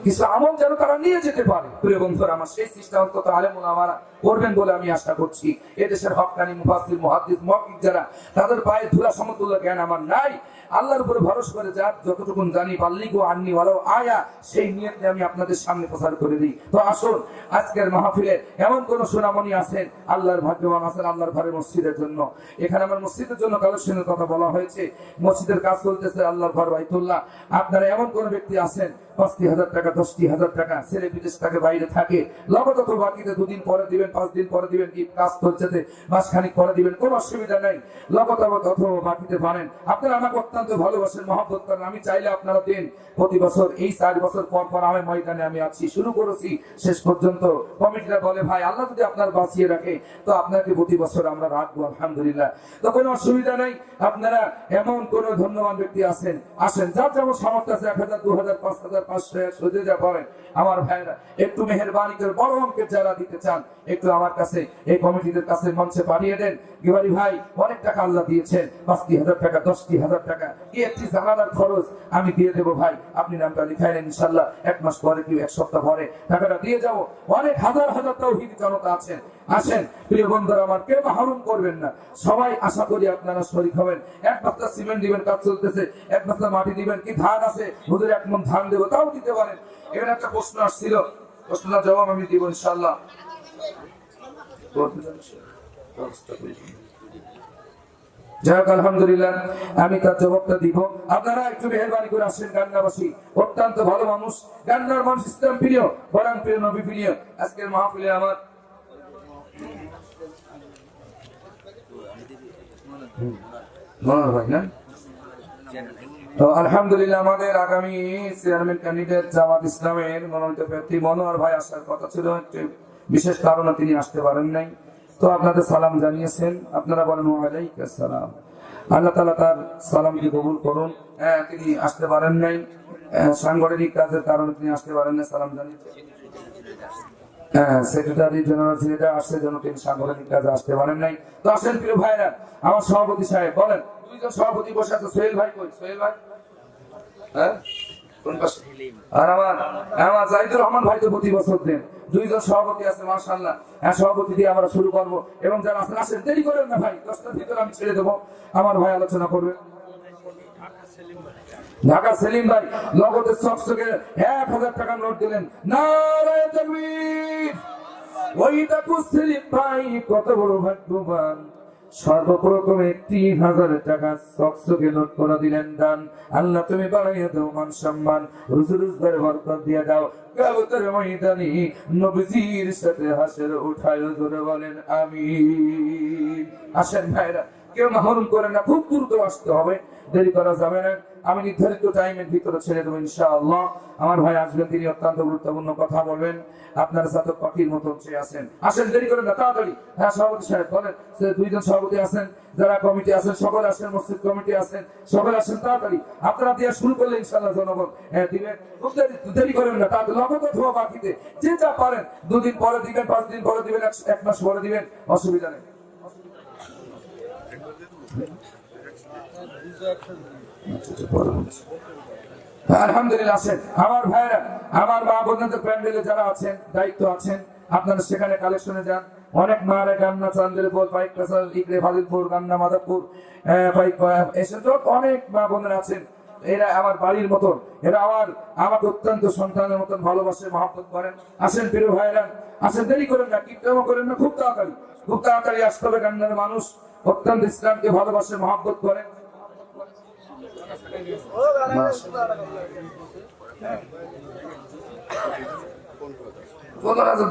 কিছু আমল যেন তারা নিয়ে যেতে পারে। প্রিয় বন্ধুরা আমার, সেই চেষ্টা অন্তত আলেম ওলামারা করবেন বলে আমি আশা করছি। এদেশের হক্কানি মুফাসসির মুহাদ্দিস মুহাক্কিক যারা, তাদের পায়ে ধুলা সমতুল্য জ্ঞান আমার নাই। আল্লাহর উপরে ভরসা করে যা যতটুকু জানি, বাল্লিগু আন্নি ওয়ালাউ আয়া, সেই নিয়তে আমি আপনাদের সামনে প্রচার করে দিই। তো আসুন, আজকের মাহফিলে এমন কোন সুনামনি আছেন, আল্লাহর ভাগ্যবান আছেন আল্লাহর ঘরে মসজিদের জন্য। এখানে আমার মসজিদের জন্য কালেকশনের কথা বলা হয়েছে, মসজিদের কাজ চলতেছে, আল্লাহর ঘর বাইতুল্লাহ। আপনারা এমন কোন ব্যক্তি আছেন 50,000 টাকা 10,000 টাকা ছেলে বিদেশ থেকে বাইরে থাকে, লগত তো বাকিতে 2 দিন পরে দিবেন, 5 দিন পরে দিবেন, কি কাজ চলছে মাসখানিক পরে দিবেন, কোনো অসুবিধা নাই। লগত অথবা বাকিতে পারেন। আপনারা আমাকে অত্যন্ত ভালোবাসেন, মহব্বত করেন, আমি চাইলে আপনারা দিন। প্রতি বছর এই 4 বছর পর পর আমি ময়দানে আমি আছি, শুরু করেছি শেষ পর্যন্ত। কমিটিরা বলে ভাই আল্লাহ যদি আপনার বাঁচিয়ে রাখে তো আপনাকে প্রতি বছর আমরা রাখবো আলহামদুলিল্লাহ, তো কোনো অসুবিধা নাই। আপনারা এমন কোন ধন্যবান ব্যক্তি আছেন, আসেন, যার যেমন সামর্থ্য আছে, 1000, 2000, 5000, 500 100 যা পাবেন আমার ভাইরা, একটু মেহেরবানি করে বড় অঙ্কের যারা দিতে চান একটু আমার কাছে এই কমিটিদের কাছে মঞ্চে পাঠিয়ে দেন। গিবারি ভাই অনেক টাকা আল্লাহ দিয়েছেন, 50,000 টাকা 10,000 টাকা, একটি জানালার খরচ আমি দিয়ে দেবো ভাই, আপনি নামটা লিখাই নেন, ইনশাল্লাহ 1 মাস পরে কি 1 সপ্তাহ পরে টাকাটা দিয়ে যাবো। অনেক হাজার হাজার তাওহীদি জনতা আছেন, আসেন প্রিয় বন্ধুরা আমার, কেউ মাহরুম করবেন না। সবাই আশা করি আপনারা শরীক হবেন। 1 বস্তা সিমেন্ট দিবেন, কাজ চলতেছে, 1 বস্তা মাটি দিবেন, কি ধান আছে হুজুর 1 মণ ধান দেবো, তাও দিতে পারেন। এখানে একটা প্রশ্ন আসছিল, প্রশ্নটার জবাব আমি দিব ইনশাআল্লাহ। যাই হোক আলহামদুলিল্লাহ, আমি তার জবাবটা দিব। আপনারা একটু মেহেরবানি করে আসেন। গান্নাবাসী অত্যন্ত ভালো মানুষ, গান্নার মানুষ ইসলাম প্রিয়, কোরআন প্রিয়, নবী প্রিয়। আজকের মাহফিলে আমার ভাই না, তো আলহামদুলিল্লাহ আমাদের আগামী চেয়ারম্যান ক্যান্ডিডেট জামাত ইসলামের মনোনীত প্রার্থী মনোয়ার ভাই আসার কথা ছিল, বিশেষ কারণে তিনি আসতে পারেন নাই। তো আপনাদের সালাম জানিয়েছেন, আপনারা বলেন ওয়ালাইকুম আসসালাম। আল্লাহ তাআলা তার সালামকে কবুল করুন। তিনি আসতে পারেন নাই, সাংগঠনিক কাজের কারণে তিনি আসতে পারেন না, সালাম জানিয়েছেন। সেক্রেটারি জেনারেল ছেলেটা আসছে যেন তিনি সাংগঠনিক কাজে আসতে পারেন নাই। তো আসেন প্রিয় ভাইরা, আমার সভাপতি সাহেব বলেন, দুইজন সভাপতি বসে আছে, সোহেল ভাই কই? সোহেল ভাই কোন পাশে? আর আমার জাহিদুর রহমান ভাই তো প্রতি বছর দেন। দুইজন সভাপতি আছে মাশাআল্লাহ। সভাপতি দিয়ে আমরা শুরু করবো, এবং যারা আছেন আসেন, দেরি করেন না ভাই, 10টার ভিতরে আমি ছেড়ে দেবো, আমার ভাই আলোচনা করবে। ঢাকা সেলিম ভাই লগতে চকচকে 1000 টাকা নোট দিলেন, নারায়ে তাকবীর। ওই দেখো সেলিম ভাই কত বড় ভাগ্যবান, সর্বপ্রথম 3000 টাকা চকচকে নোট করে দিলেন দান। আল্লাহ তুমি বাড়াইয়া দাও মান সম্মান, রুজি রোজগারে বরকত দিয়ে দাও, কিয়ামতের ময়দানে নবীজির সাথে হাসর উঠায়ো, জোরে বলেন আমিন। আসেন ভাইরা, কেউ মাহরুম করেন না, খুব দ্রুত আসতে হবে, দেরি করা যাবে না। আমি নির্ধারিত টাইমের ভিতরে ছেড়ে দেবো ইনশাআল্লাহ। আমার ভাই আসবেন, তিনি অত্যন্ত গুরুত্বপূর্ণ কথা বলবেন, আপনার সাথে পাখির মতন চেয়ে আসেন। আসেন, দেরি করেন না, তাড়াতাড়ি। হ্যাঁ সভাপতি সাহেব বলেন, দুইজন সভাপতি আছেন, যারা কমিটি আছেন সকলে আসেন, মসজিদ কমিটি আছেন সকলে আসেন, তাড়াতাড়ি। আপনারা দিয়ে শুরু করলে ইনশাআল্লাহ জনগণ দিবেন। দেরি করেন না, তাড়াতাড়ি, নগদ অথবা বাকিতে যে যা পারেন, 2 দিন পরে দিবেন, 5 দিন পরে দিবেন, 1 মাস পরে দিবেন, অসুবিধা নেই। আলহামদুলিল্লাহ। আছেন আমার ভাইরা, আমার মা বোনদের প্যান্ডেলে যারা আছেন, দায়িত্ব আছেন, আপনারা সেখানে কালেকশনে যান। অনেক মারা গান্না চান্দেরপুর, বাইক কাসাল, ইকরে ফাজিলপুর, গান্না মাদাপুর, এসে তো অনেক মা বোনেরা আছেন। এরা আমার বাড়ির মতন, এরা আমাকে অত্যন্ত সন্তানের মতন ভালোবাসে, মহব্বত করেন। আসেন প্রিয় ভাইরা, আসেন, দেরি করেন না, কীর্তন করেন না, খুব তাড়াতাড়ি আসতে হবে। গান্নার মানুষ অত্যন্ত ইসলামকে ভালোবাসে, মহব্বত করেন।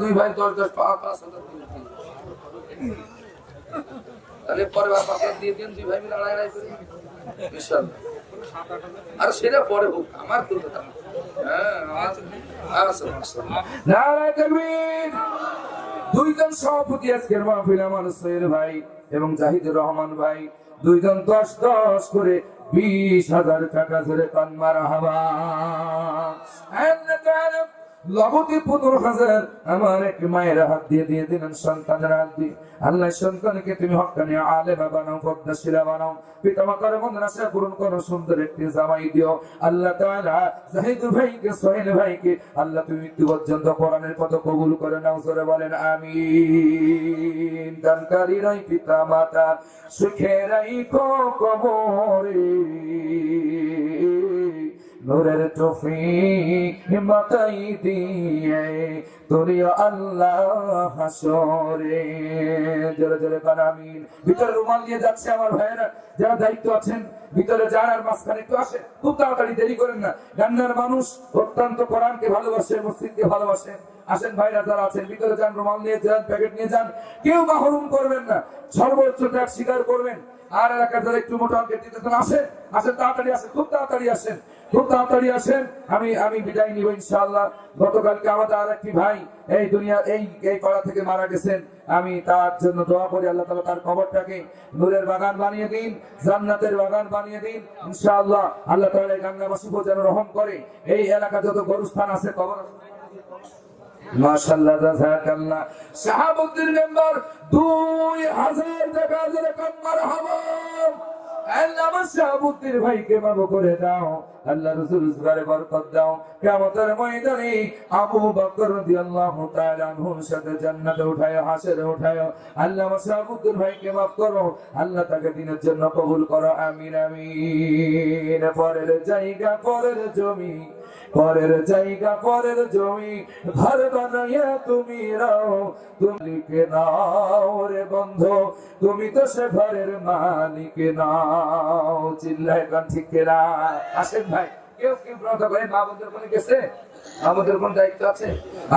দুই ভাই 10-10, 5,000 তাহলে পরে 5,000 দিয়ে দিন, দুই ভাই মিলে আড়াই করে বিশাল। আর সেটা পরে হোক, আমার কথা। নারায়ে তাকবীর। দুইজন সভাপতি আজকের মাহফিলে আমার সোহেল ভাই এবং জাহিদুর রহমান ভাই, দুইজন 10-10 করে 20,000 টাকা ধরে পান, মারহাবা। লগতে 15,000 আমার এক মায়ের হাত দিয়ে দিলেন, সন্তানের হাত দিয়ে। আল্লাহ সন্তানকে তুমি হক্কানি আলেমা বানাও, পদ্মাশীলা বানাও, পিতামাতার মনের আশা পূরণ করো, সুন্দর একটি জামাই দিও। আল্লাহ তাআলা জাহিদুর ভাইকে, সোহেল ভাইকে আল্লাহ তুমি মৃত্যু পর্যন্ত কোরআনের পথ কবুল করে নাও, জোরে বলেন আমিন। দানকারীর ওই পিতা মাতা সুখে রাখো কবরে, নূরের তৌফিক মাতাই দিয়ে তোরে আল্লাহ হাসরে, জোরে জোরে বলেন আমিন। ভিতরে রুমাল নিয়ে যাচ্ছে আমার ভাইয়েরা, যারা দায়িত্ব আছেন, ভিতরে যান, আর মাঝখানে একটু আসে, খুব তাড়াতাড়ি, দেরি করেন না। গান্নার মানুষ অত্যন্ত কোরআনকে ভালোবাসে, মসজিদকে ভালোবাসে। আসেন ভাইরা যারা আছেন, ভিতরে যান, রুমাল নিয়ে যান, প্যাকেট নিয়ে যান, কেউ মাহরুম করবেন না, সর্বোচ্চ ত্যাগ স্বীকার করবেন। আর এলাকা যারা একটু মোটা অঙ্কের দিতেছেন, আসেন, তাড়াতাড়ি আসেন, খুব তাড়াতাড়ি আসেন, খুব তাড়াতাড়ি আসেন। আমি বিদায় নিব ইনশাআল্লাহ। গতকালকে আমাদের আর একটি ভাই এই দুনিয়া এই পাড়া থেকে মারা গেছেন, আমি তার জন্য দোয়া করি, আল্লাহ তাআলা তার কবরটাকে নূরের বাগান বানিয়ে দিন, জান্নাতের বাগান বানিয়ে দিন ইনশাআল্লাহ। আল্লাহ তাআলা এই গাঙ্গাবাসীকে যেন রহম করে। এই এলাকা যত গরুস্থান আছে, কবর মাশাআল্লাহ, জাযাকাল্লাহ। শাহাবুদ্দিন মেম্বার 2000 টাকা ধরে কাম, মারহাবা। আল্লাহ আমার শাহাবুদ্দিন ভাইকে মাফ করে দাও, আল্লাহ রাসূল রোজগারে বরকত দাও, কিয়ামতের ময়দানে আবু বকর রাদিয়াল্লাহু তাআলা আনহুর সাথে জান্নাতে উঠায়, হাসরে উঠায়। আল্লাহ আমার শাহাবুদ্দিন ভাইকে মাফ করো, আল্লাহ তাকে দিনের জন্য কবুল করো, আমিন আমিন। পরের জায়গা পরের জমি, পরের জায়গা পরের জমি, ঘর বানাইয়া তুমি রাও, তুমি কে নাও রে বন্ধু, তুমি তো সে ঘরের মালিক নাও। চিল্লায় গান ঠিক না? আসেন ভাই, কেউ ব্রত করে, মা বোনদের মনে গেছে, আমাদের কোন দায়িত্ব আছে?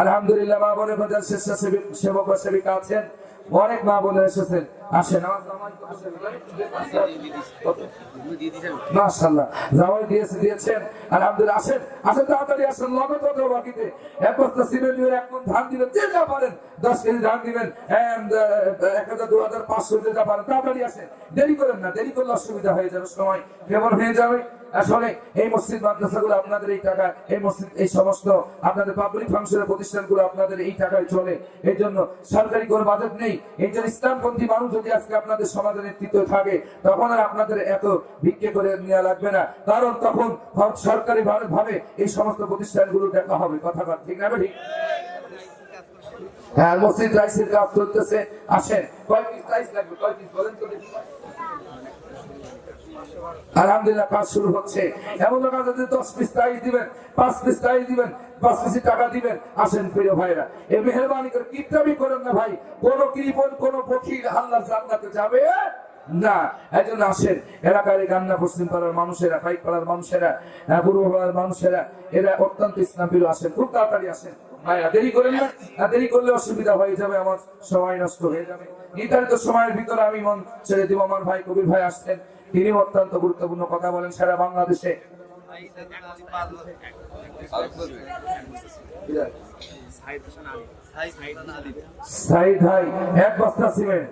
আলহামদুলিল্লাহ, মা বোনের মধ্যে স্বেচ্ছাসেবক ও সেবিকা আছেন, অনেক মা বলে এসেছেন, আসেন। মাশাআল্লাহ, জামাই দিয়েছেন, আলহামদুলিল্লাহ। আসেন আসেন, তাড়াতাড়ি আসেন, নগদ কত বাকিতে। এক বস্তা সিমেন্ট দিবেন, 1 মণ ধান দিবেন, যে যা পারেন, 10 কেজি ধান দিবেন, 1000, 2000, 500, যে যা পারেন, তাড়াতাড়ি আসেন। দেরি করেন না, দেরি করলে অসুবিধা হয়ে যাবে, সময় কেমন হয়ে যাবে। আসলে এই মসজিদ মাদ্রাসাগুলো আপনাদের এই টাকা, এই মসজিদ, এই সমস্ত আপনাদের পাবলিক ফাংশনের প্রতিষ্ঠানগুলো আপনাদের এই টাকায় চলে। এই জন্য সরকারি কোনো বাজেট নেই। এই জন্য ইসলামপন্থী মানুষ যদি আজকে আপনাদের সমাজের নেতৃত্ব থাকে, তখন আর আপনাদের এত ভিক্ষে করে নেওয়া লাগবে না, কারণ তখন সরকারি ভাবে এই সমস্ত প্রতিষ্ঠানগুলো দেখা হবে। কথা ঠিক না ঠিক? হ্যাঁ, মসজিদ রাইসের কাজ চলতেছে। আসেন, কয় পিস রাইস লাগবে, কয় পিস বলেন তো দেখি। আলহামদুলিল্লাহ, কাজ শুরু হচ্ছে। এমন লোক আছে যে 10 পিস রাইস দিবেন, 5 পিস রাইস দিবেন, 5 পিস টাকা দিবেন। আসেন প্রিয় ভাইরা, এই মেহেরবানি করে কিপটামি করেন না ভাই। কোন কৃপণ, কোন ফকির আল্লাহর জান্নাতে যাবে না। এই জন্য আসেন, এলাকার এই গান্না পশ্চিম পাড়ার মানুষেরা, পাইক পাড়ার মানুষেরা, পূর্ব পাড়ার মানুষেরা, এরা অত্যন্ত ইসলাম প্রিয়। আসেন, খুব তাড়াতাড়ি আসেন ভাইয়া, দেরি করেন না। দেরি করলে অসুবিধা হয়ে যাবে, আমার সময় নষ্ট হয়ে যাবে। নির্ধারিত সময়ের ভিতরে আমি মন ছেড়ে দিব। আমার ভাই কবির ভাই আসছেন, তিনি অত্যন্ত গুরুত্বপূর্ণ কথা বলেন সারা বাংলাদেশে। সাইদ ভাই 1 বস্তা সিমেন্ট,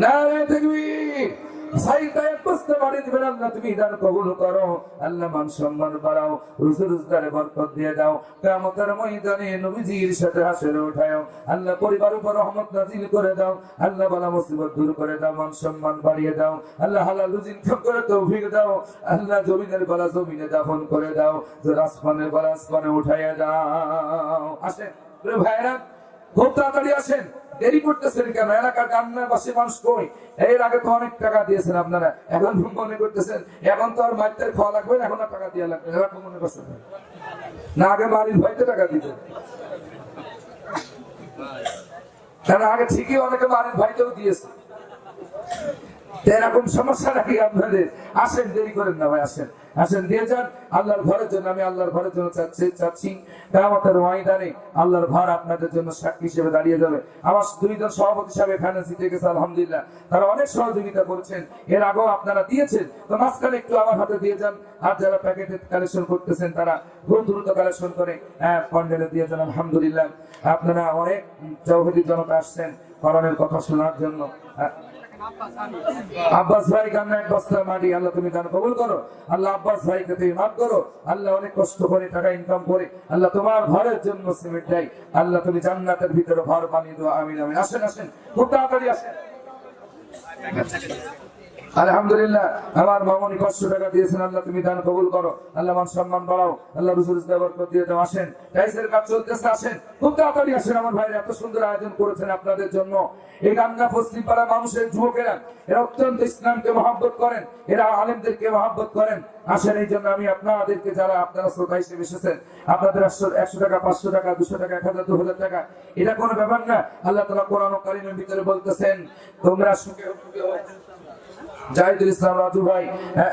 না দেখবি সাইদ ভাই 1 বস্তা বাড়ি দিবেন। আল্লাহ তুমি দান কবুল করো, আল্লাহ মান সম্মান বাড়াও, রুজি রোজগারে বরকত দিয়ে দাও, কিয়ামতের ময়দানে নবীজির সাথে হাসরে উঠাও। আল্লাহ পরিবার উপর রহমত নাজিল করে দাও, আল্লাহ বালা মুসিবত দূর করে দাও, মান সম্মান বাড়িয়ে দাও, আল্লাহ হালাল রুজি ইনকাম করে তৌফিক দাও, আল্লাহ জমিনের গলা জমিনে দাফন করে দাও, আসমানের গলা আসমানে উঠাইয়া দাও। আসেন ভাইরা, খুব তাড়াতাড়ি আসেন, দেরি করতেছেন কেন? এলাকার গান্নাবাসী মানুষ কই? এর আগে তো অনেক টাকা দিয়েছেন আপনারা, এখন মনে করতেছেন এখন তো আর মাইতের খাওয়া লাগবে না, এখন আর টাকা দেওয়া লাগবে না, মনে করছেন না? আগে বাড়ির ভাইতে টাকা দিতেন, কারণ আগে ঠিকই অনেকে বাড়ির ভাইতেও দিয়েছে। এরকম সমস্যা নাকি আপনাদের? আসেন, দেরি করেন না ভাই, আসেন আসেন, দিয়ে যান আল্লাহর ঘরের জন্য। আমি আল্লাহর ঘরের জন্য চাচ্ছি কিয়ামতের ময়দানে আল্লাহর ঘর আপনাদের জন্য সাক্ষী হিসেবে দাঁড়িয়ে যাবে। আমার 2 জন সভাপতি সাহেব এখানে জিতে গেছে, আলহামদুলিল্লাহ, তারা অনেক সহযোগিতা করেছেন, এর আগেও আপনারা দিয়েছেন। তো মাঝখানে একটু আমার হাতে দিয়ে যান, আর যারা প্যাকেটে কালেকশন করতেছেন তারা খুব দ্রুত কালেকশন করে কন্ডেলে দিয়ে যান। আলহামদুলিল্লাহ, আপনারা অনেক চৌহদি জনতা আসছেন কোরআনের কথা শোনার জন্য। আব্বাস ভাই কান্না 1 বস্তা মাটি, আল্লাহ তুমি দান কবুল করো। আল্লাহ আব্বাস ভাইকে তুমি মাফ করো। আল্লাহ অনেক কষ্ট করে টাকা ইনকাম করে আল্লাহ তোমার ঘরের জন্য সিমেন্ট দেয়, আল্লাহ তুমি জান্নাতের ভিতরে ঘর বানিয়ে দাও। আমিন আমিন। আসেন আসেন, খুব তাড়াতাড়ি আসেন। আলহামদুলিল্লাহ, আমার মামনি 500 টাকা দিয়েছেন, আল্লাহ তুমি দান কবুল করো, আল্লাহ মান সম্মান বাড়াও, আল্লাহ রুজি রোজগার বরকত দিয়ে দাও। আসেন, টাইসের কাজ চলতেছে, আসেন, খুব তাড়াতাড়ি আসেন। আমার ভাইরা এত সুন্দর আয়োজন করেছেন আপনাদের জন্য। এই গান্না পশ্চিম পাড়া মানুষের যুবকেরা, এরা অত্যন্ত ইসলামকে মহব্বত করেন, এরা আলেমদেরকে মহব্বত করেন। আসেন, এই জন্য আমি আপনাদেরকে, যারা আপনারা শ্রোতা হিসেবে এসেছেন, আপনাদের 100 টাকা, 500 টাকা, 200 টাকা, 1000, 2000 টাকা, এটা কোনো ব্যাপার না। আল্লাহ তাআলা কোরআন কারীমের ভিতরে বলতেছেন, তোমরা সুখে জাহিদুল ইসলাম রাজু ভাই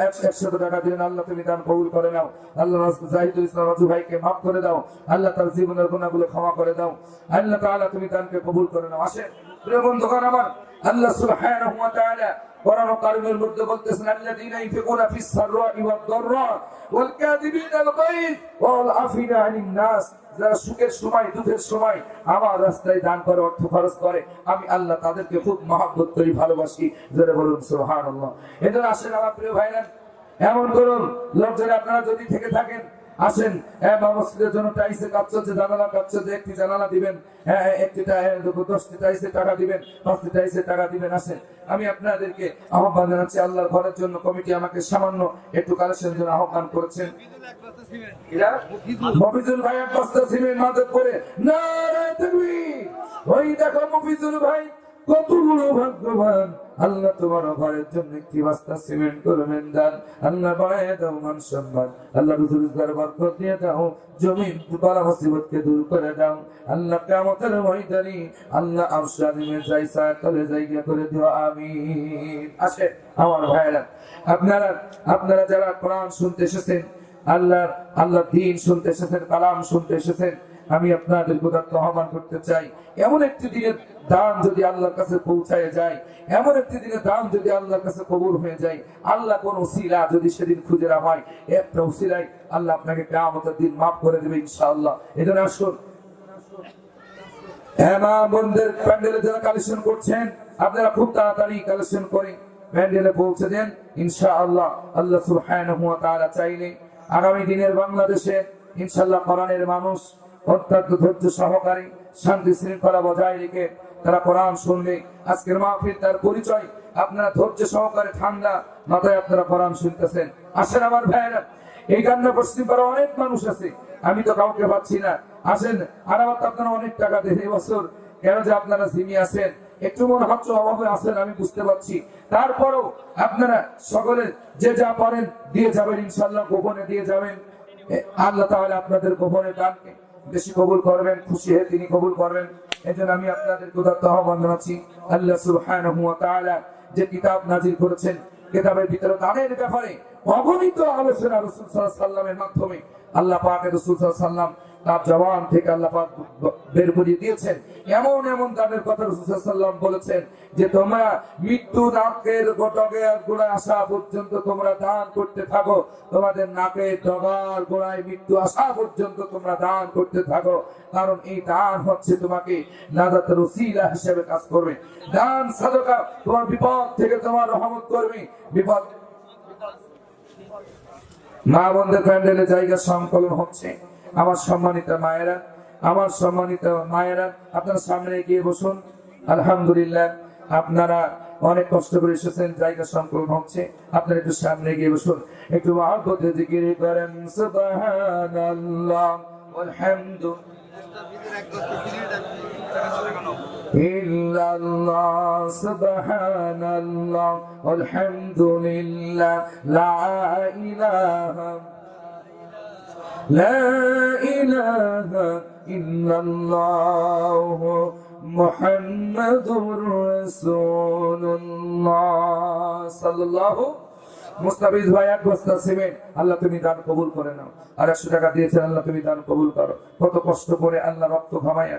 100 টাকা দিলেন, আল্লাহ তুমি দান কবুল করে নাও। আল্লাহ জাহিদুল ইসলাম রাজু ভাইকে মাফ করে দাও, আল্লাহ তার জীবনের গুনাহগুলো ক্ষমা করে দাও, আল্লাহ তাআলা তুমি দানকে কবুল করে নাও। আসেন প্রিয় বন্ধুগণ আমার, আল্লাহ সুবহানাহু ওয়া তাআলা কোরআন কারীমের মধ্যে বলতেছেন, আল্লাযীনা ইনফিকুনা ফিস সাররা'i ওয়াদ দাররা ওয়াল কাযিবিনাল গায়জ ওয়াল আফিনা আনিন নাস, যারা সুখের সময় দুঃখের সময় আমার রাস্তায় দান করে, অর্থ খরচ করে, আমি আল্লাহ তাদেরকে খুব মহব্বত করি, ভালোবাসি। জোরে বলুন সুবহানাল্লাহ। এজন্য আসেন আমার প্রিয় ভাইরা, এমন করুন লোকজন আপনারা যদি থেকে থাকেন, আসেন মসজিদের জন্য টাইসে কাজ চলছে, জানালা কাজ চলছে, একটি জানালা দিবেন, 10টি টাইসে টাকা দিবেন, 5টি টাইসে টাকা দিবেন। আসেন, আমি আপনাদেরকে আহ্বান জানাচ্ছি, আল্লাহর ঘরের জন্য কমিটি আমাকে সামান্য একটু কালেকশনের জন্য আহ্বান করেছেন। মফিজুল ভাই 1 বস্তা সিমেন্ট মাদক করে, নারায়ে তাকবীর। ওই দেখো মফিজুল ভাই কত বড় ভাগ্যবান, আল্লাহ তোমার ঘরের জন্য 1 বস্তা সিমেন্ট করবেন দান, আল্লাহ বাড়ায় দাও মান সম্মান, আল্লাহ রুজি রোজগার বরকত দিয়ে দাও, জমিন বালা মুসিবতকে দূর করে দাও, আল্লাহ কিয়ামতের ময়দানে আল্লাহ আরশে আজিমের জায়সা তলে জায়গা করে দিও, আমিন। আসে আমার ভাইরা, আপনারা যারা কোরআন শুনতে এসেছেন, আল্লাহ দ্বীন শুনতে এসেছেন, কালাম শুনতে এসেছেন, আমি আপনাদের উদাত্ত আহ্বান করতে চাই, এমন একটি দিনের দান যদি আল্লাহর কাছে পৌঁছায় যায়, এমন একটি দিনের দান যদি আল্লাহর কাছে কবুল হয়ে যায়, আল্লাহ কোন উসিলা যদি সেদিন খুঁজে না হয়, একটা উসিলায় আল্লাহ আপনাকে কিয়ামতের দিন মাফ করে দেবে ইনশাআল্লাহ। এজন্য আসুন মা বোনদের প্যান্ডেলে যারা কালেকশন করছেন, আপনারা খুব তাড়াতাড়ি কালেকশন করে প্যান্ডেলে পৌঁছে দেন ইনশাআল্লাহ। আল্লাহ সুবহানাহু ওয়া তাআলা চাইলে আগামী দিনের বাংলাদেশে ইনশাআল্লাহ কোরআনের মানুষ অত্যন্ত ধৈর্য সহকারে শান্তি শৃঙ্খলা বজায় রেখে তারা কোরআন শুনবে। আজকের মাহফিল তার পরিচয়, আপনারা ধৈর্য সহকারে ঠান্ডা মাথায় আপনারা কোরআন শুনতেছেন। আসেন আমার ভাইয়েরা, এই কান্না পশ্চিম পাড়া অনেক মানুষ আছে, আমি তো কাউকে পাচ্ছি না। আসেন, আর আমার তো আপনারা অনেক টাকা দেন এবছর, কেন যে আপনারা জিমি আছেন, একটু মনে হচ্ছে অভাবে আছেন, আমি বুঝতে পারছি। তারপরও আপনারা সকলে যে যা পারেন দিয়ে যাবেন ইনশাআল্লাহ, গোপনে দিয়ে যাবেন। আল্লাহ তাআলা আপনাদের গোপনে দানকে বেশি কবুল করবেন, খুশি হয়ে তিনি কবুল করবেন। এজন্য আমি আপনাদের উদাত্ত আহ্বান জানাচ্ছি, আল্লাহ সুবহানাহু ওয়া তাআলা যে কিতাব নাজিল করেছেন, কিতাবের ভিতরে দানের ব্যাপারে অগণিত আলোচনা রাসূল সাল্লাল্লাহু আলাইহি ওয়াসাল্লামের মাধ্যমে আল্লাহ পাক রাসূল সাল্লাল্লাহু আলাইহি ওয়াসাল্লাম তার জবান থেকে আল্লাহ পাক বের করে দিয়েছেন। এমন এমন দানের কথা রাসূল সাল্লাল্লাহু আলাইহি ওয়াসাল্লাম বলেছেন যে তোমরা মৃত্যু নাকের গটকের গোড়ায় আসা পর্যন্ত তোমরা দান করতে থাকো, তোমাদের নাকের ডগার গোড়ায় মৃত্যু আসা পর্যন্ত তোমরা দান করতে থাকো, কারণ এই দান হচ্ছে তোমাকে নাজাতের ওসিলা হিসেবে কাজ করবে। দান সাদকা তোমার বিপদ থেকে তোমার রহমত করবে। বিপদ মা বোনদের প্যান্ডেলে জায়গা সংকলন হচ্ছে। আমার সম্মানিত মায়েরা, আমার সম্মানিত মায়েরা, আপনারা সামনে এগিয়ে বসুন। আলহামদুলিল্লাহ, আপনারা অনেক কষ্ট করে এসেছেন, জায়গা সংকলন হচ্ছে, আপনারা একটু সামনে এগিয়ে বসুন। একটু মহব্বতে জিকির করেন সুবহানাল্লাহ ইল্লাল্লাহ সুবহানাল্লাহ আলহামদুলিল্লাহ লা ইলাহা ইল্লাল্লাহ মুহাম্মাদুর রাসূলুল্লাহ সাল্লাল্লাহু। মুস্তাফিজ ভাই এক বস্তা সিমেন্ট, আল্লাহ তুমি দান কবুল করে নাও। আর 100 টাকা দিয়েছেন, আল্লাহ তুমি দান কবুল করো। কত কষ্ট করে আল্লাহ রক্ত ঘামায়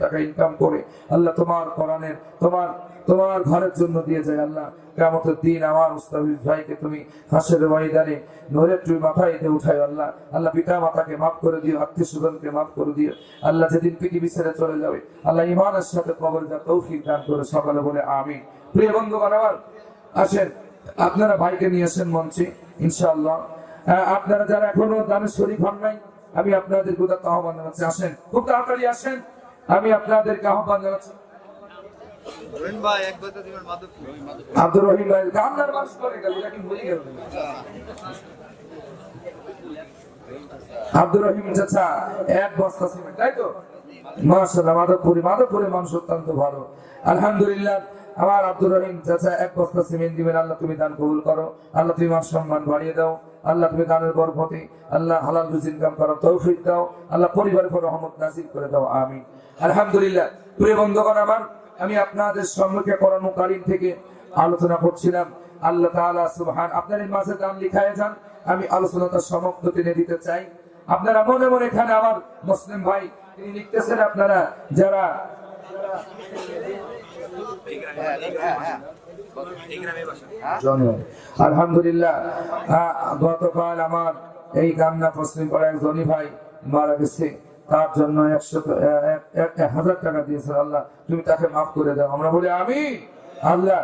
টাকা ইনকাম করে আল্লাহ তোমার কোরআনের তোমার ঘরের জন্য দিয়ে যায়। আল্লাহ কিয়ামতের দিন আমার মুস্তাফিজ ভাইকে তুমি হাসরের ময়দানে নূরের তুমি মাথায় দিয়ে উঠায়। আল্লাহ পিতা মাতাকে মাফ করে দিও, আত্মীয় স্বজনকে মাফ করে দিও। আল্লাহ যেদিন পৃথিবী ছেড়ে চলে যাবে আল্লাহ ঈমানের সাথে কবরে যা তৌফিক দান করে সকলে বলে আমিন। প্রিয় বন্ধুগণ আমার, আসেন আপনারা ভাইকে নিয়ে আসেন মঞ্চে ইনশাআল্লাহ। আপনারা যারা এখনো দানের শরীক হন নাই, আমি আপনাদের উদাত্ত আহ্বান জানাচ্ছি, আসেন খুব তাড়াতাড়ি আসেন, আমি আপনাদেরকে আহ্বান জানাচ্ছি। আব্দুর রহিম ভাই গামলার মানুষ করে গেল, এটা কি ভুলে গেল? আব্দুর রহিম চাচা এক বস্তা সিমেন্ট, তাই তো? মাশাআল্লাহ, মাধবপুরে মানুষ অত্যন্ত ভালো। আলহামদুলিল্লাহ, আমার আব্দুর রহিম চাচা এক বস্তা সিমেন্ট দিবেন। আল্লাহ তুমি দান কবুল করো, আল্লাহ তুমি আমার সম্মান বাড়িয়ে দাও, আল্লাহ তুমি দানের বরকতে আল্লাহ হালাল রুজি ইনকাম করার তৌফিক দাও, আল্লাহ পরিবারের উপর রহমত নাযিল করে দাও, আমিন। আলহামদুলিল্লাহ, প্রিয় বন্ধুগণ আমার, আমি আপনাদের সম্মুখে কোরআন কারীম থেকে আলোচনা করছিলাম। আল্লাহ তাআলা সুবহান আপনাদের মাঝে দান লিখায় যান, আমি আলোচনাটা সমাপ্ত টেনে দিতে চাই। আপনারা মনে মনে এখানে আমার মুসলিম ভাই তিনি লিখতেছেন, আপনারা যারা আলহামদুলিল্লাহ, গতকাল আমার এই গামনা পশ্চিম পাড়ায় জনি ভাই মারা গেছে, তার জন্য 1000 টাকা দিয়েছেন। আল্লাহ তুমি তাকে মাফ করে দাও, আমরা বলি আমিন। আল্লাহ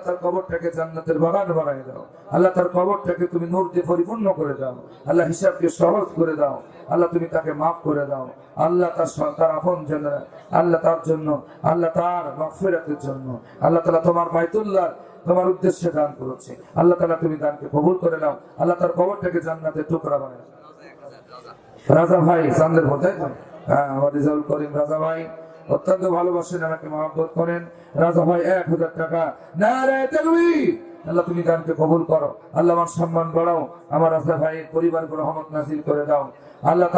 তার কবরটাকে জান্নাতের বাগান বানিয়ে দাও, আল্লাহ তার কবরটাকে তুমি নূর দিয়ে পরিপূর্ণ করে দাও, আল্লাহ হিসাবকে সহজ করে দাও, আল্লাহ তুমি তাকে মাফ করে দাও। আল্লাহ তার আপন জন্য, আল্লাহ তার জন্য, আল্লাহ তার মাগফিরাতের জন্য আল্লাহ তাআলা তোমার বাইতুল্লাহ তোমার উদ্দেশ্যে দান করেছে। আল্লাহ তাআলা তুমি দানকে কবুল করে নাও, আল্লাহ তার কবরটাকে জান্নাতের টুকরা বানিয়ে দাও। রাজা ভাই চান্দের ভোট, তাই তো? আমার রিজাউল করিম রাজা ভাই অত্যন্ত ভালোবাসেন, আমাকে মহব্বত করেন। রাজা ভাই 1000 টাকা, নারায়ে তাকবীর। আল্লাহ তুমি দানকে কবুল করো, আল্লাহ আমার সম্মান বাড়াও, আমার রাজা ভাইয়ের পরিবারের উপর রহমত নাযিল করে দাও। আল্লাহ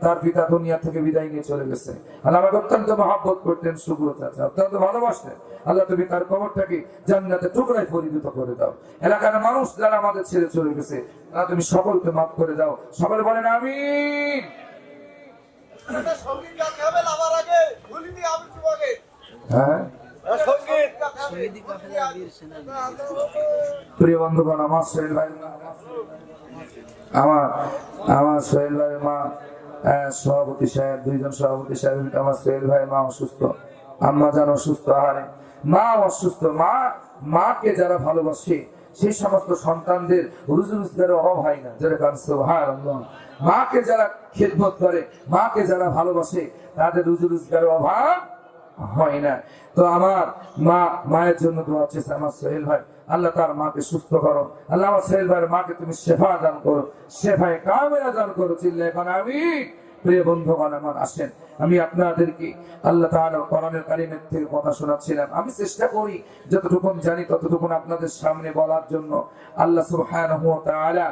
তার পিতা দুনিয়া থেকে বিদায় নিয়ে চলে গেছে, আল্লাহ আমাকে অত্যন্ত মহব্বত করতেন, সুব্রত চাচা অত্যন্ত ভালোবাসতেন। আল্লাহ তুমি তার কবরটাকে জান্নাতের টুকরায় পরিণত করে দাও। এলাকার মানুষ যারা আমাদের ছেড়ে চলে গেছে আল্লাহ তুমি সকলকে মাফ করে দাও, সকলে বলেন আমিন। একটা সঙ্গীত গাতে হবে নামার আগে ভুলিনি আমি তোমাকে হ্যাঁ সঙ্গীত গাতে হবে প্রিয় বন্ধুগণ, আমার সোহেল ভাই আমার আমার সোহেল ভাইয়ের মা সভাপতি সাহেব, দুইজন সভাপতি সাহেব, আমার সোহেল ভাইয়ের মা অসুস্থ, আম্মা জান অসুস্থ, আহারে মা অসুস্থ। মাকে যারা ভালোবাসে সেই সমস্ত সন্তানদের রুজি রোজগারের অভাব হয় না। যেরকম সুবহানাল্লাহ, মাকে যারা খেদমত করে, মাকে যারা ভালোবাসে, তাদের রুজি রোজগারের অভাব হয় না। তো আমার মায়ের জন্য দোয়া চেয়েছে আমার সোহেল ভাই, আল্লাহ তার মাকে সুস্থ করো, আল্লাহ আমার সোহেল ভাইয়ের মাকে তুমি শেফা দান করো, শেফায়ে কামিলা দান করো। চিল্লায়ে এখন আমি প্রিয় বন্ধুগণ আমার আসেন, আমি আপনাদেরকে আল্লাহ তাআলার কোরআনের কারিমের থেকে কথা শোনাচ্ছিলাম। আমি চেষ্টা করি যতটুকু জানি ততটুকু আপনাদের সামনে বলার জন্য। আল্লাহ সুবহানাহু ওয়া তাআলা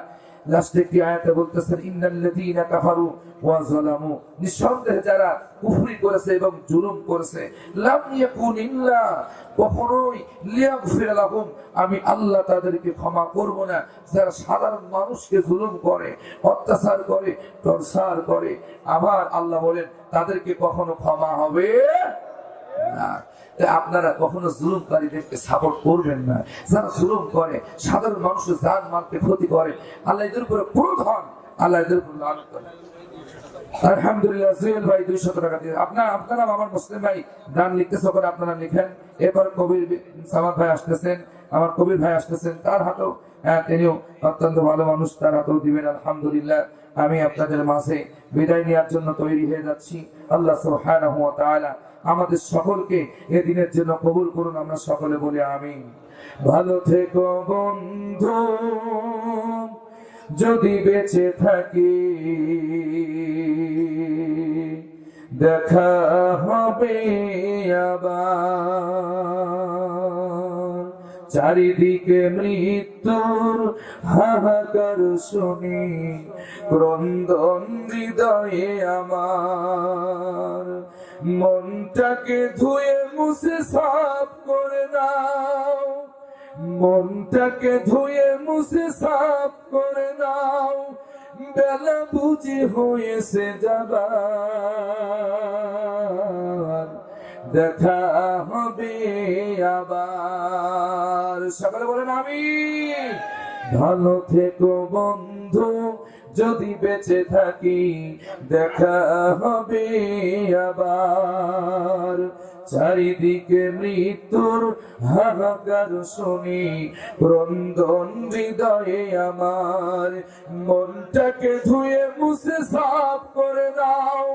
লাস্টে একটি আয়াতে বলতেছেন, ইন্নাল্লাযীনা কাফারু ওয়া যালামু, নিঃসন্দেহে যারা কুফরি করেছে এবং জুলুম করেছে, লাম ইয়াকুন ইল্লা, কখনোই লিয়াগফির লাহুম, আমি আল্লাহ তাদেরকে ক্ষমা করব না। যারা সাধারণ মানুষকে জুলুম করে, অত্যাচার করে, টর্চার করে, আমার আল্লাহ বলেন তাদেরকে কখনো ক্ষমা হবে না। আপনারা কখনো জুলুমকারীদেরকে সাপোর্ট করবেন না। যারা জুলুম করে, সাধারণ মানুষের জান মালকে ক্ষতি করে, আল্লাহ এদের উপরে ক্রোধ হন, আল্লাহ এদের উপর লানত করেন। আলহামদুলিল্লাহ, জুয়েল ভাই 200 টাকা দিয়ে আপনারা আমার মুসলিম ভাই দান লিখতেছে করে আপনারা লিখেন। এবার কবির সামাদ ভাই আসতেছেন, আমার কবির ভাই আসতেছেন, তার হাতেও তিনিও অত্যন্ত ভালো মানুষ, তার হাতেও দিবেন। আলহামদুলিল্লাহ, আমি আপনাদের মাঝে বিদায় নেওয়ার জন্য তৈরি হয়ে যাচ্ছি। আল্লাহ সুবহানাহু ওয়া তাআলা আমাদের সকলকে এদিনের জন্য কবুল করুন, আমরা সকলে বলি আমিন। ভালো থেকো বন্ধু, যদি বেঁচে থাকি দেখা হবে আবার, চারিদিকে মৃত্যুর হাহাকার শুনি, ক্রন্দন হৃদয়ে আমার, মনটাকে ধুয়ে মুছে সাফ করে নাও, মনটাকে ধুয়ে মুছে সাফ করে নাও, বেলা বুঝি হয়েছে যাবার, দেখা হবে আবার। সকলে বলেন আমিন। ভালো থেকো বন্ধু, যদি বেঁচে থাকি দেখা হবে আবার, চারিদিকে মৃত্যুর হাহাকার শুনি, ক্রন্দন হৃদয়ে আমার, মনটাকে ধুয়ে মুছে সাফ করে নাও,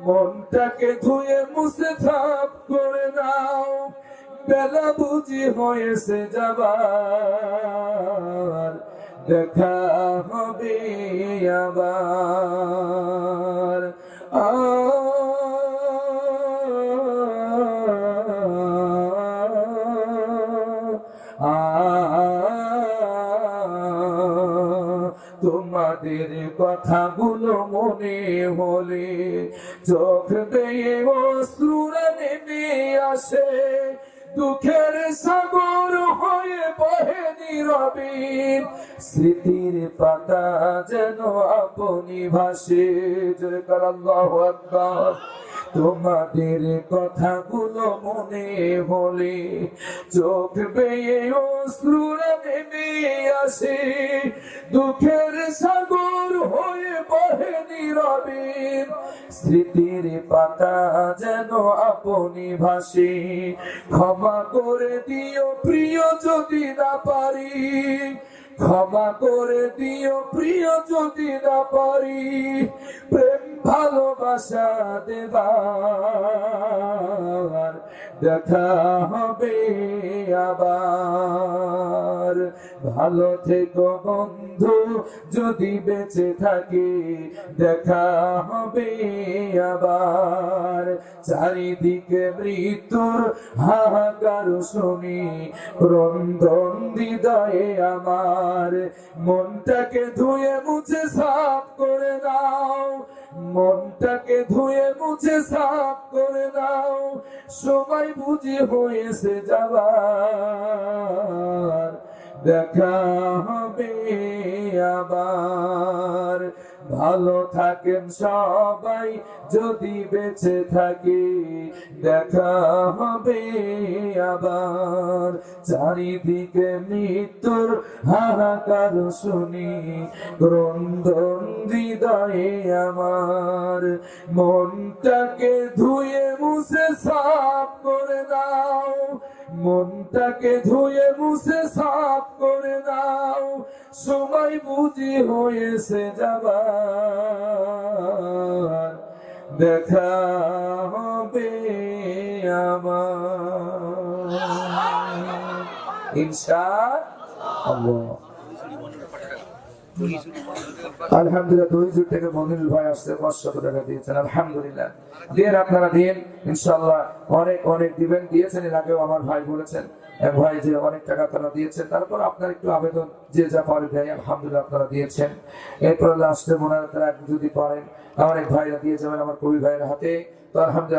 মনটাকে ধুয়ে মুছে সাফ করে নাও, বেলা বুঝি হয়েছে যাবার, দেখা হবে আবার। তোমাদের কথাগুলো মনে হলে চোখ বেয়ে অশ্রুরা নেমে আসে, দুঃখের সাগর হয়ে বহে নীরবে, স্মৃতির পাতা যেন আপনি ভাসে। জোরে কার আল্লাহু আকবার। তোমাদের কথাগুলো মনে হলে চোখ বেয়ে অশ্রুরা নেমে আসে, দুঃখের সাগর হয়ে বহে নীরবে, স্মৃতির পাতা যেন আপনি ভাসে। ক্ষমা করে দিও প্রিয় যদি না পারি, ক্ষমা করে দিও প্রিয় যদি না পারি, প্রেম ভালোবাসা দেবার, দেখা হবে আবার। ভালো থেকো বন্ধু, যদি বেঁচে থাকি দেখা হবে আবার, চারিদিকে মৃত্যুর হাহাকার শুনি, ক্রন্দন হৃদয়ে আমার, মনটাকে ধুয়ে মুছে সাফ করে দাও, মনটাকে ধুয়ে মুছে সাফ করে দাও, সময় বুঝি হয়েছে যাবার, দেখা হবে আবার। ভালো থাকেন সবাই যদি বেঁচে থাকি, দেখা হবে আবার। চারিদিকে মৃত্যুর হাহাকার শুনি, ক্রন্দন হৃদয়ে আমার। মনটাকে ধুয়ে মুছে সাফ করে দাও, মনটাকে ধুয়ে মুছে সাফ করে দাও, সময় বুঝি হয়েছে যাবার, দেখা হবে আমার ইনশাআল্লাহ। আলহামদুলিল্লাহ, 2 থেকে মনির ভাই আসছে 500 টাকা দিয়েছেন, আলহামদুলিল্লাহ। দিন আপনারা দিন, ইনশাআল্লাহ অনেক অনেক দিবেন। দিয়েছেন এর আগেও আমার ভাই বলেছেন, এক ভাই যে অনেক টাকা তারা দিয়েছেন। তারপর আপনার একটু আবেদন, যে যা পারে দেয়, আলহামদুলিল্লাহ আপনারা দিয়েছেন। এরপর লাস্টে মনে যদি পারেন অনেক ভাইরা দিয়ে যাবেন আমার কবি ভাইয়ের হাতে, তো আলহামদুলিল্লাহ।